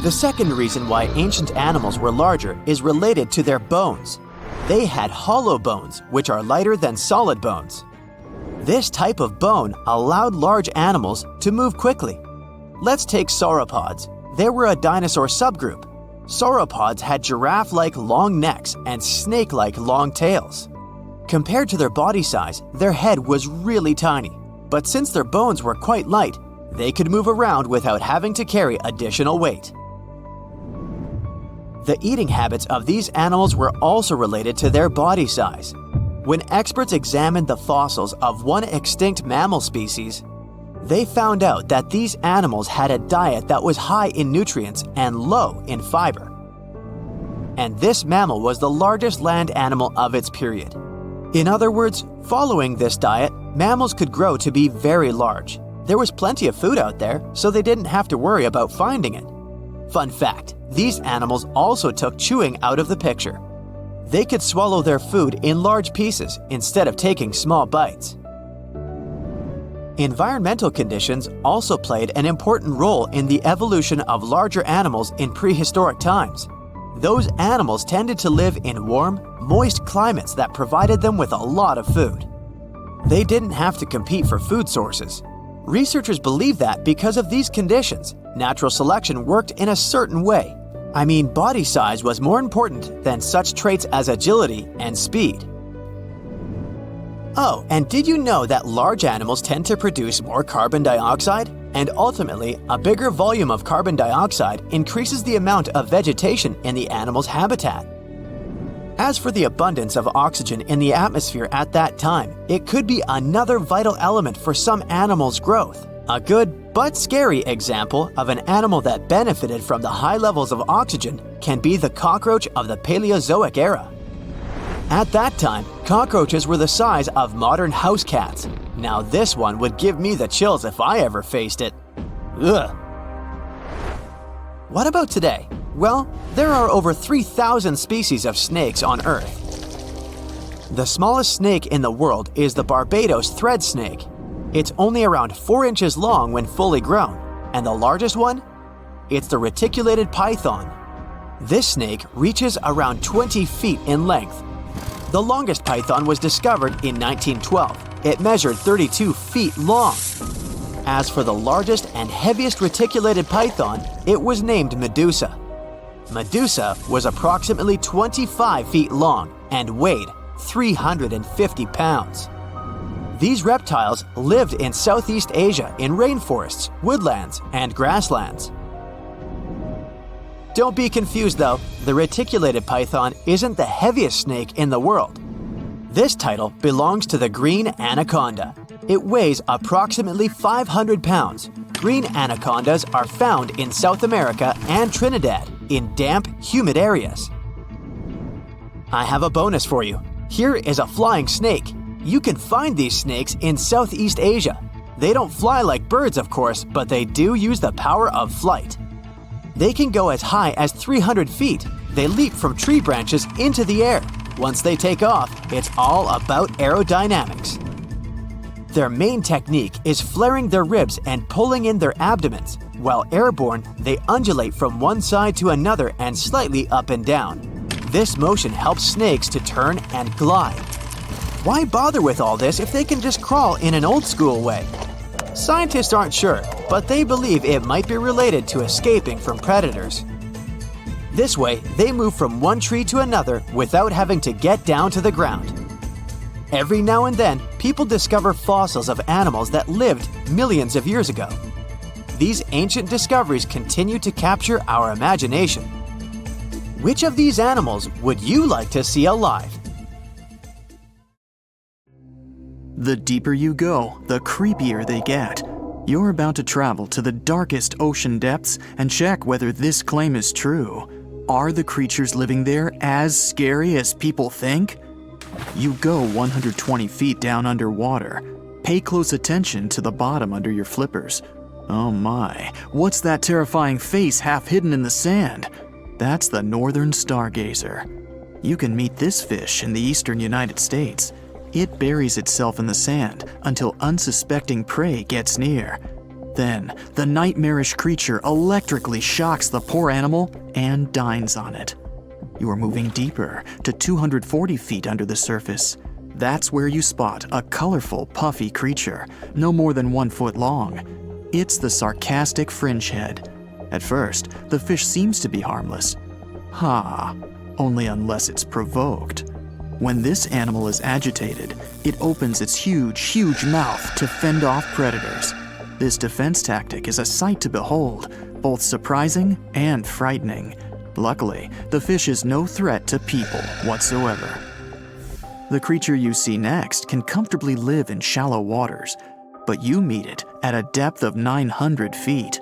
The second reason why ancient animals were larger is related to their bones. They had hollow bones, which are lighter than solid bones. This type of bone allowed large animals to move quickly. Let's take sauropods. They were a dinosaur subgroup. Sauropods had giraffe-like long necks and snake-like long tails. Compared to their body size, their head was really tiny. But since their bones were quite light, they could move around without having to carry additional weight. The eating habits of these animals were also related to their body size. When experts examined the fossils of one extinct mammal species, they found out that these animals had a diet that was high in nutrients and low in fiber. And this mammal was the largest land animal of its period. In other words, following this diet, mammals could grow to be very large. There was plenty of food out there, so they didn't have to worry about finding it. Fun fact, these animals also took chewing out of the picture. They could swallow their food in large pieces instead of taking small bites. Environmental conditions also played an important role in the evolution of larger animals in prehistoric times. Those animals tended to live in warm, moist climates that provided them with a lot of food. They didn't have to compete for food sources. Researchers believe that because of these conditions, natural selection worked in a certain way. I mean, body size was more important than such traits as agility and speed. Oh, and did you know that large animals tend to produce more carbon dioxide? And ultimately, a bigger volume of carbon dioxide increases the amount of vegetation in the animal's habitat. As for the abundance of oxygen in the atmosphere at that time, it could be another vital element for some animals' growth. A good but scary example of an animal that benefited from the high levels of oxygen can be the cockroach of the Paleozoic era. At that time, cockroaches were the size of modern house cats. Now this one would give me the chills if I ever faced it. Ugh. What about today? Well, there are over 3,000 species of snakes on Earth. The smallest snake in the world is the Barbados thread snake. It's only around 4 inches long when fully grown, and the largest one? It's the reticulated python. This snake reaches around 20 feet in length. The longest python was discovered in 1912. It measured 32 feet long. As for the largest and heaviest reticulated python, it was named Medusa. Medusa was approximately 25 feet long and weighed 350 pounds. These reptiles lived in Southeast Asia in rainforests, woodlands, and grasslands. Don't be confused though, the reticulated python isn't the heaviest snake in the world. This title belongs to the green anaconda. It weighs approximately 500 pounds. Green anacondas are found in South America and Trinidad in damp, humid areas. I have a bonus for you. Here is a flying snake. You can find these snakes in Southeast Asia. They don't fly like birds, of course, but they do use the power of flight. They can go as high as 300 feet. They leap from tree branches into the air. Once they take off, it's all about aerodynamics. Their main technique is flaring their ribs and pulling in their abdomens. While airborne, they undulate from one side to another and slightly up and down. This motion helps snakes to turn and glide. Why bother with all this if they can just crawl in an old-school way? Scientists aren't sure, but they believe it might be related to escaping from predators. This way, they move from one tree to another without having to get down to the ground. Every now and then, people discover fossils of animals that lived millions of years ago. These ancient discoveries continue to capture our imagination. Which of these animals would you like to see alive? The deeper you go, the creepier they get. You're about to travel to the darkest ocean depths and check whether this claim is true. Are the creatures living there as scary as people think? You go 120 feet down underwater. Pay close attention to the bottom under your flippers. Oh my, what's that terrifying face half hidden in the sand? That's the northern stargazer. You can meet this fish in the eastern United States. It buries itself in the sand until unsuspecting prey gets near. Then, the nightmarish creature electrically shocks the poor animal and dines on it. You are moving deeper to 240 feet under the surface. That's where you spot a colorful, puffy creature, no more than 1 foot long. It's the sarcastic fringehead. At first, the fish seems to be harmless. Only unless it's provoked. When this animal is agitated, it opens its huge mouth to fend off predators. This defense tactic is a sight to behold, both surprising and frightening. Luckily, the fish is no threat to people whatsoever. The creature you see next can comfortably live in shallow waters, but you meet it at a depth of 900 feet.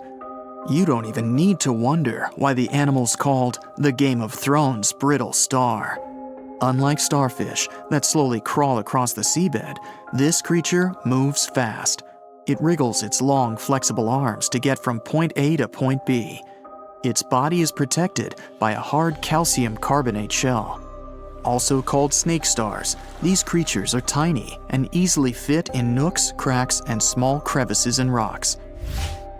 You don't even need to wonder why the animal's called the Game of Thrones brittle star. Unlike starfish that slowly crawl across the seabed, this creature moves fast. It wriggles its long, flexible arms to get from point A to point B. Its body is protected by a hard calcium carbonate shell. Also called snake stars, these creatures are tiny and easily fit in nooks, cracks, and small crevices in rocks.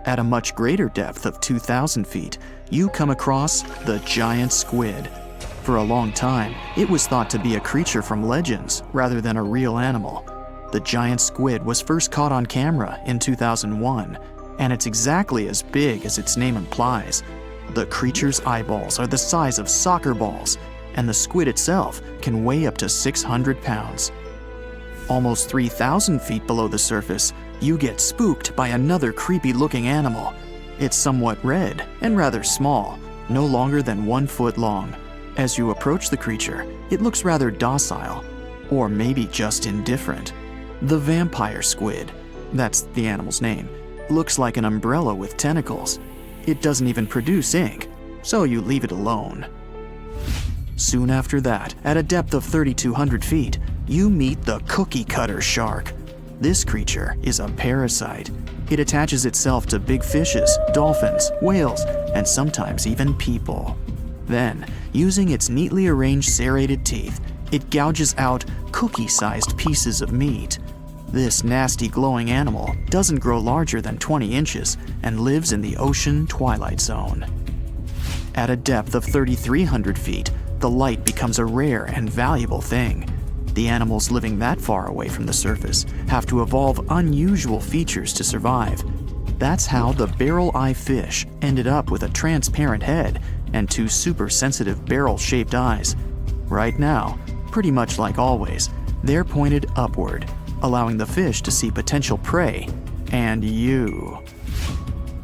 At a much greater depth of 2,000 feet, you come across the giant squid. For a long time, it was thought to be a creature from legends rather than a real animal. The giant squid was first caught on camera in 2001, and it's exactly as big as its name implies. The creature's eyeballs are the size of soccer balls, and the squid itself can weigh up to 600 pounds. Almost 3,000 feet below the surface, you get spooked by another creepy-looking animal. It's somewhat red and rather small, no longer than 1 foot long. As you approach the creature, it looks rather docile, or maybe just indifferent. The vampire squid, that's the animal's name, looks like an umbrella with tentacles. It doesn't even produce ink, so you leave it alone. Soon after that, at a depth of 3,200 feet, you meet the cookie cutter shark. This creature is a parasite. It attaches itself to big fishes, dolphins, whales, and sometimes even people. Then, using its neatly arranged serrated teeth, it gouges out cookie-sized pieces of meat. This nasty glowing animal doesn't grow larger than 20 inches and lives in the ocean twilight zone. At a depth of 3,300 feet, the light becomes a rare and valuable thing. The animals living that far away from the surface have to evolve unusual features to survive. That's how the barrel-eye fish ended up with a transparent head and 2 super-sensitive barrel-shaped eyes. Right now, pretty much like always, they're pointed upward. allowing the fish to see potential prey and you.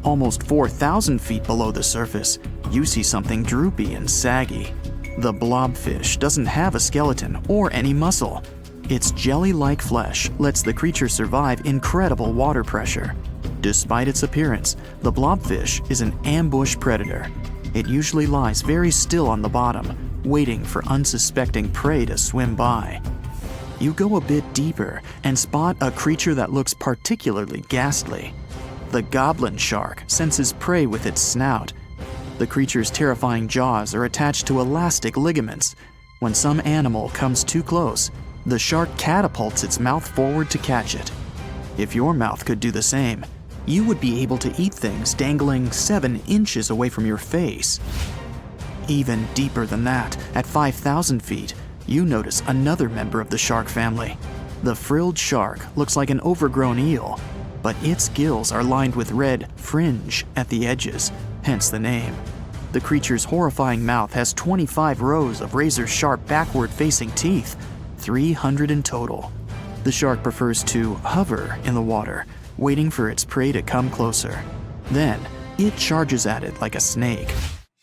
Almost 4,000 feet below the surface, you see something droopy and saggy. The blobfish doesn't have a skeleton or any muscle. Its jelly-like flesh lets the creature survive incredible water pressure. Despite its appearance, the blobfish is an ambush predator. It usually lies very still on the bottom, waiting for unsuspecting prey to swim by. You go a bit deeper and spot a creature that looks particularly ghastly. The goblin shark senses prey with its snout. The creature's terrifying jaws are attached to elastic ligaments. When some animal comes too close, the shark catapults its mouth forward to catch it. If your mouth could do the same, you would be able to eat things dangling 7 inches away from your face. Even deeper than that, at 5,000 feet, you notice another member of the shark family. The frilled shark looks like an overgrown eel, but its gills are lined with red fringe at the edges, hence the name. The creature's horrifying mouth has 25 rows of razor-sharp backward-facing teeth, 300 in total. The shark prefers to hover in the water, waiting for its prey to come closer. Then, it charges at it like a snake.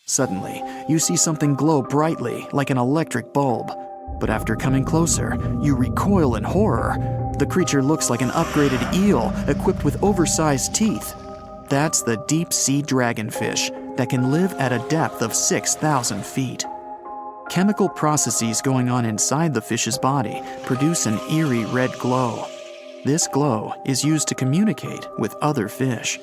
Suddenly, you see something glow brightly like an electric bulb. But after coming closer, you recoil in horror. The creature looks like an upgraded eel equipped with oversized teeth. That's the deep-sea dragonfish that can live at a depth of 6,000 feet. Chemical processes going on inside the fish's body produce an eerie red glow. This glow is used to communicate with other fish.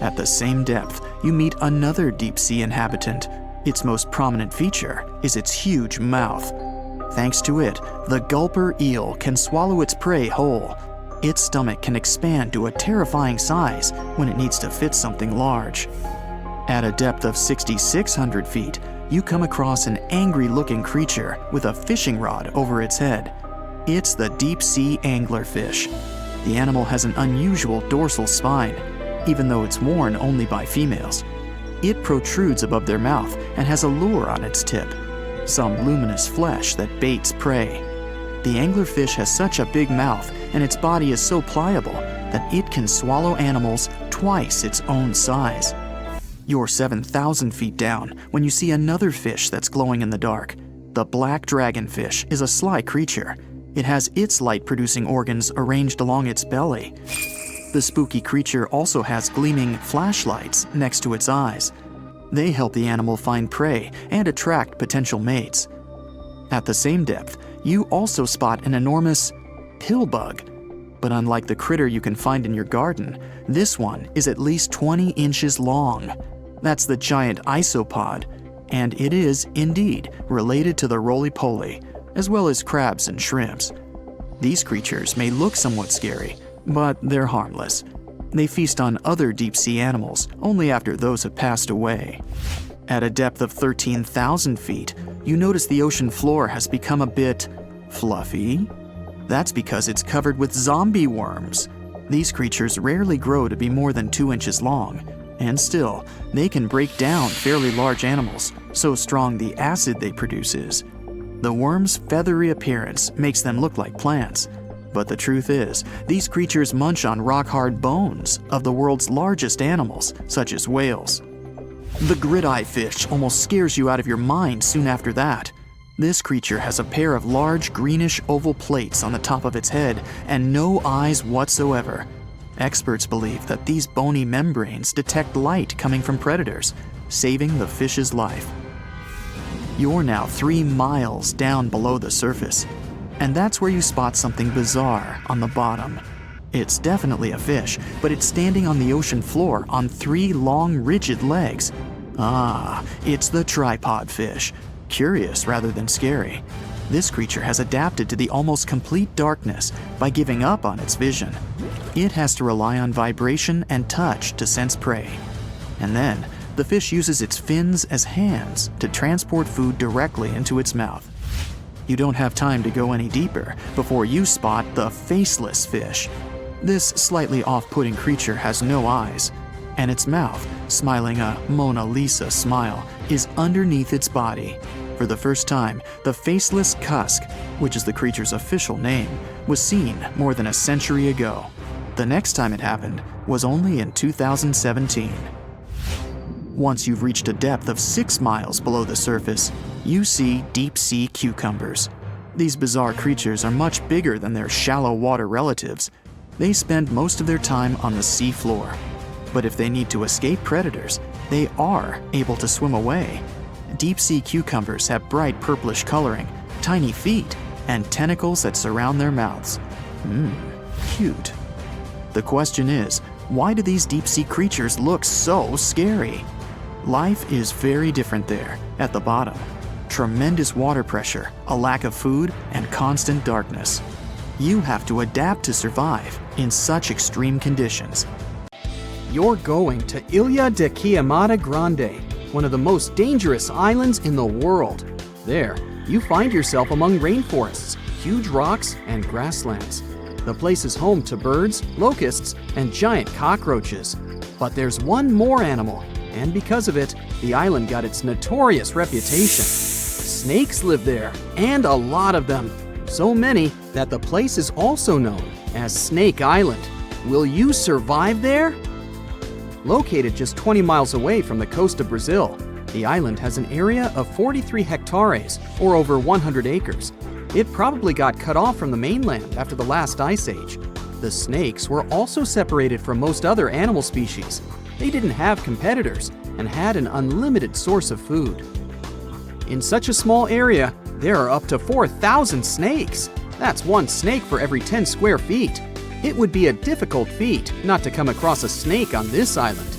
At the same depth, you meet another deep-sea inhabitant. Its most prominent feature is its huge mouth. Thanks to it, the gulper eel can swallow its prey whole. Its stomach can expand to a terrifying size when it needs to fit something large. At a depth of 6,600 feet, you come across an angry-looking creature with a fishing rod over its head. It's the deep-sea anglerfish. The animal has an unusual dorsal spine, even though it's worn only by females. It protrudes above their mouth and has a lure on its tip, some luminous flesh that baits prey. The anglerfish has such a big mouth and its body is so pliable that it can swallow animals twice its own size. You're 7,000 feet down when you see another fish that's glowing in the dark. The black dragonfish is a sly creature. It has its light-producing organs arranged along its belly. The spooky creature also has gleaming flashlights next to its eyes. They help the animal find prey and attract potential mates. At the same depth, you also spot an enormous pillbug. But unlike the critter you can find in your garden, this one is at least 20 inches long. That's the giant isopod, and it is, indeed, related to the roly-poly, as well as crabs and shrimps. These creatures may look somewhat scary, but they're harmless. They feast on other deep-sea animals only after those have passed away. At a depth of 13,000 feet, you notice the ocean floor has become a bit fluffy. That's because it's covered with zombie worms. These creatures rarely grow to be more than 2 inches long, and still, they can break down fairly large animals, so strong the acid they produce is. The worms' feathery appearance makes them look like plants, but the truth is, these creatures munch on rock-hard bones of the world's largest animals, such as whales. The grid-eye fish almost scares you out of your mind soon after that. This creature has a pair of large greenish oval plates on the top of its head and no eyes whatsoever. Experts believe that these bony membranes detect light coming from predators, saving the fish's life. You're now 3 miles down below the surface, and that's where you spot something bizarre on the bottom. It's definitely a fish, but it's standing on the ocean floor on 3 long, rigid legs. Ah, it's the tripod fish. Curious rather than scary. This creature has adapted to the almost complete darkness by giving up on its vision. It has to rely on vibration and touch to sense prey. And then, the fish uses its fins as hands to transport food directly into its mouth. You don't have time to go any deeper before you spot the faceless fish. This slightly off-putting creature has no eyes, and its mouth, smiling a Mona Lisa smile, is underneath its body. For the first time, the faceless cusk, which is the creature's official name, was seen more than a century ago. The next time it happened was only in 2017. Once you've reached a depth of 6 miles below the surface, you see deep-sea cucumbers. These bizarre creatures are much bigger than their shallow water relatives. They spend most of their time on the sea floor. But if they need to escape predators, they are able to swim away. Deep-sea cucumbers have bright purplish coloring, tiny feet, and tentacles that surround their mouths. Cute. The question is, why do these deep-sea creatures look so scary? Life is very different there, at the bottom. Tremendous water pressure, a lack of food, and constant darkness. You have to adapt to survive in such extreme conditions. You're going to Ilha de Queimada Grande, one of the most dangerous islands in the world. There, you find yourself among rainforests, huge rocks, and grasslands. The place is home to birds, locusts, and giant cockroaches. But there's one more animal, and because of it, the island got its notorious reputation. Snakes live there, and a lot of them. So many that the place is also known as Snake Island. Will you survive there? Located just 20 miles away from the coast of Brazil, the island has an area of 43 hectares, or over 100 acres. It probably got cut off from the mainland after the last ice age. The snakes were also separated from most other animal species. They didn't have competitors and had an unlimited source of food. In such a small area, there are up to 4,000 snakes. That's one snake for every 10 square feet. It would be a difficult feat not to come across a snake on this island.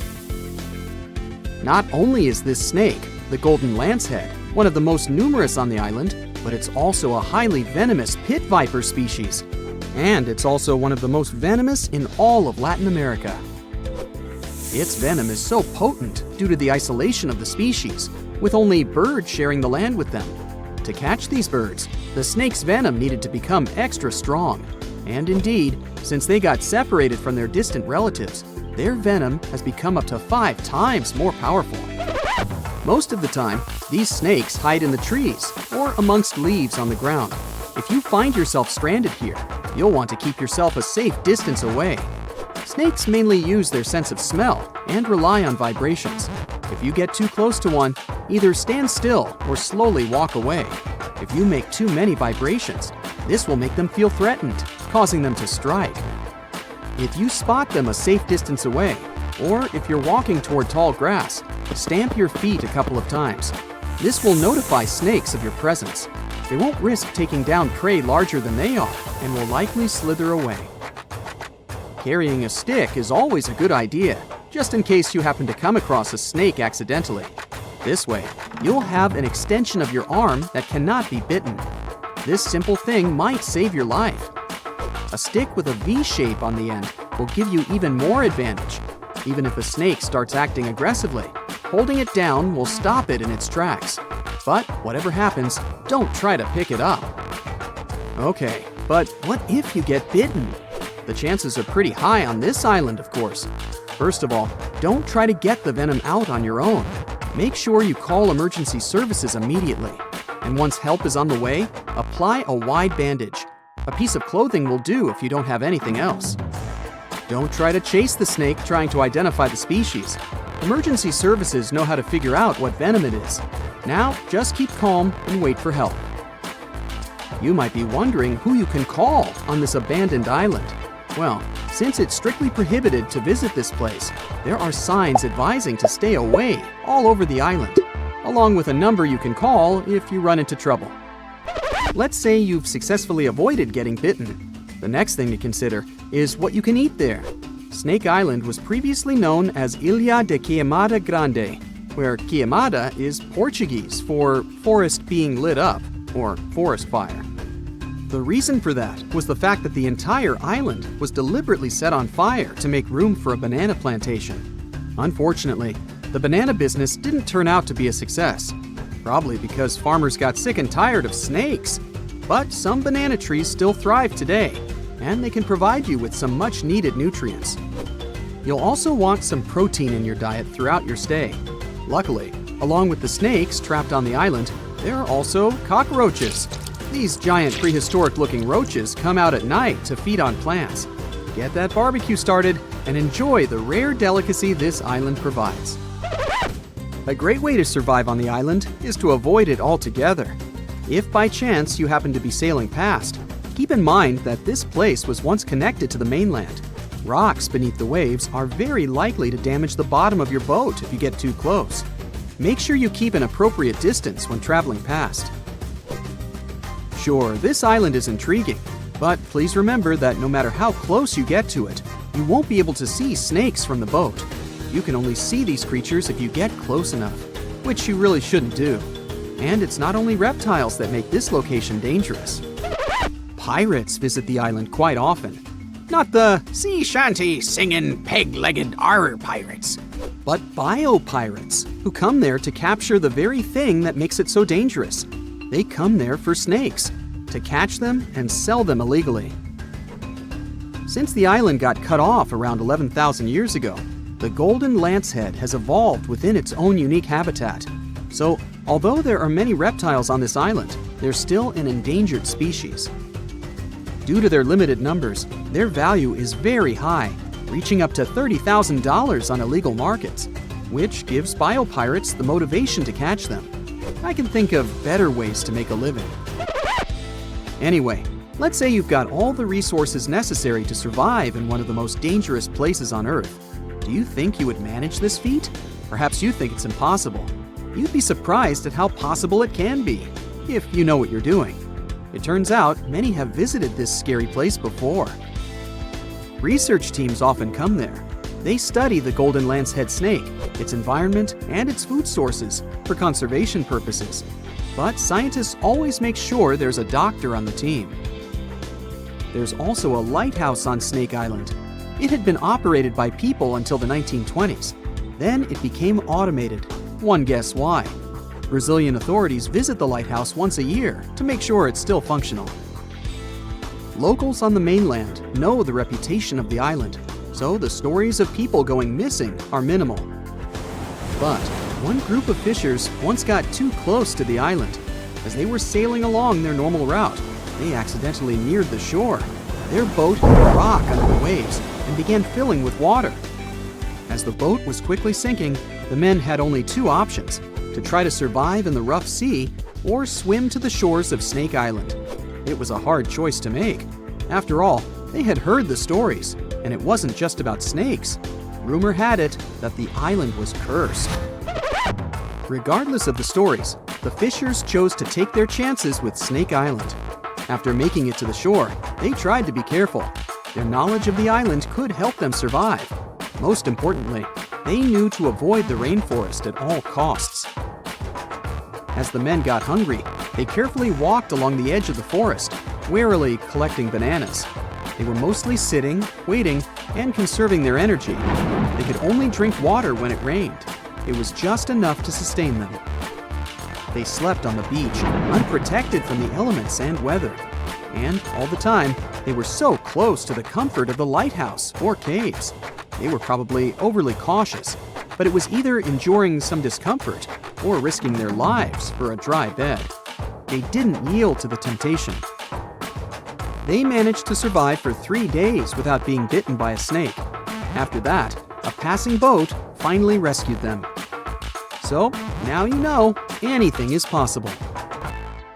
Not only is this snake, the golden lancehead, one of the most numerous on the island, but it's also a highly venomous pit viper species. And it's also one of the most venomous in all of Latin America. Its venom is so potent due to the isolation of the species, with only birds sharing the land with them. To catch these birds, the snake's venom needed to become extra strong. And indeed, since they got separated from their distant relatives, their venom has become up to 5 times more powerful. Most of the time, these snakes hide in the trees or amongst leaves on the ground. If you find yourself stranded here, you'll want to keep yourself a safe distance away. Snakes mainly use their sense of smell and rely on vibrations. If you get too close to one, either stand still or slowly walk away. If you make too many vibrations, this will make them feel threatened, causing them to strike. If you spot them a safe distance away, or if you're walking toward tall grass, stamp your feet a couple of times. This will notify snakes of your presence. They won't risk taking down prey larger than they are and will likely slither away. Carrying a stick is always a good idea, just in case you happen to come across a snake accidentally. This way, you'll have an extension of your arm that cannot be bitten. This simple thing might save your life. A stick with a V shape on the end will give you even more advantage. Even if a snake starts acting aggressively, holding it down will stop it in its tracks. But whatever happens, don't try to pick it up. Okay, but what if you get bitten? The chances are pretty high on this island, of course. First of all, don't try to get the venom out on your own. Make sure you call emergency services immediately. And once help is on the way, apply a wide bandage. A piece of clothing will do if you don't have anything else. Don't try to chase the snake trying to identify the species. Emergency services know how to figure out what venom it is. Now, just keep calm and wait for help. You might be wondering who you can call on this abandoned island. Well, since it's strictly prohibited to visit this place, there are signs advising to stay away all over the island, along with a number you can call if you run into trouble. Let's say you've successfully avoided getting bitten. The next thing to consider is what you can eat there. Snake Island was previously known as Ilha de Queimada Grande, where queimada is Portuguese for forest being lit up, or forest fire. The reason for that was the fact that the entire island was deliberately set on fire to make room for a banana plantation. Unfortunately, the banana business didn't turn out to be a success, probably because farmers got sick and tired of snakes. But some banana trees still thrive today, and they can provide you with some much-needed nutrients. You'll also want some protein in your diet throughout your stay. Luckily, along with the snakes trapped on the island, there are also cockroaches. These giant prehistoric-looking roaches come out at night to feed on plants. Get that barbecue started and enjoy the rare delicacy this island provides. A great way to survive on the island is to avoid it altogether. If by chance you happen to be sailing past, keep in mind that this place was once connected to the mainland. Rocks beneath the waves are very likely to damage the bottom of your boat if you get too close. Make sure you keep an appropriate distance when traveling past. Sure, this island is intriguing, but please remember that no matter how close you get to it, you won't be able to see snakes from the boat. You can only see these creatures if you get close enough, which you really shouldn't do. And it's not only reptiles that make this location dangerous. Pirates visit the island quite often. Not the sea shanty singing peg-legged arr pirates, but bio-pirates who come there to capture the very thing that makes it so dangerous. They come there for snakes, to catch them and sell them illegally. Since the island got cut off around 11,000 years ago, the golden lancehead has evolved within its own unique habitat. So, although there are many reptiles on this island, they're still an endangered species. Due to their limited numbers, their value is very high, reaching up to $30,000 on illegal markets, which gives biopirates the motivation to catch them. I can think of better ways to make a living. Anyway, let's say you've got all the resources necessary to survive in one of the most dangerous places on Earth. Do you think you would manage this feat? Perhaps you think it's impossible. You'd be surprised at how possible it can be, if you know what you're doing. It turns out many have visited this scary place before. Research teams often come there. They study the golden lancehead snake, its environment, and its food sources for conservation purposes. But scientists always make sure there's a doctor on the team. There's also a lighthouse on Snake Island. It had been operated by people until the 1920s. Then it became automated. One guess why. Brazilian authorities visit the lighthouse once a year to make sure it's still functional. Locals on the mainland know the reputation of the island, so the stories of people going missing are minimal. But one group of fishers once got too close to the island. As they were sailing along their normal route, they accidentally neared the shore. Their boat hit a rock under the waves and began filling with water. As the boat was quickly sinking, the men had only two options: to try to survive in the rough sea or swim to the shores of Snake Island. It was a hard choice to make. After all, they had heard the stories, and it wasn't just about snakes. Rumor had it that the island was cursed. Regardless of the stories, the fishers chose to take their chances with Snake Island. After making it to the shore, they tried to be careful. Their knowledge of the island could help them survive. Most importantly, they knew to avoid the rainforest at all costs. As the men got hungry, they carefully walked along the edge of the forest, warily collecting bananas. They were mostly sitting, waiting, and conserving their energy. They could only drink water when it rained. It was just enough to sustain them. They slept on the beach, unprotected from the elements and weather. And all the time, they were so close to the comfort of the lighthouse or caves. They were probably overly cautious, but it was either enduring some discomfort or risking their lives for a dry bed. They didn't yield to the temptation. They managed to survive for 3 days without being bitten by a snake. After that, a passing boat finally rescued them. So, now you know anything is possible.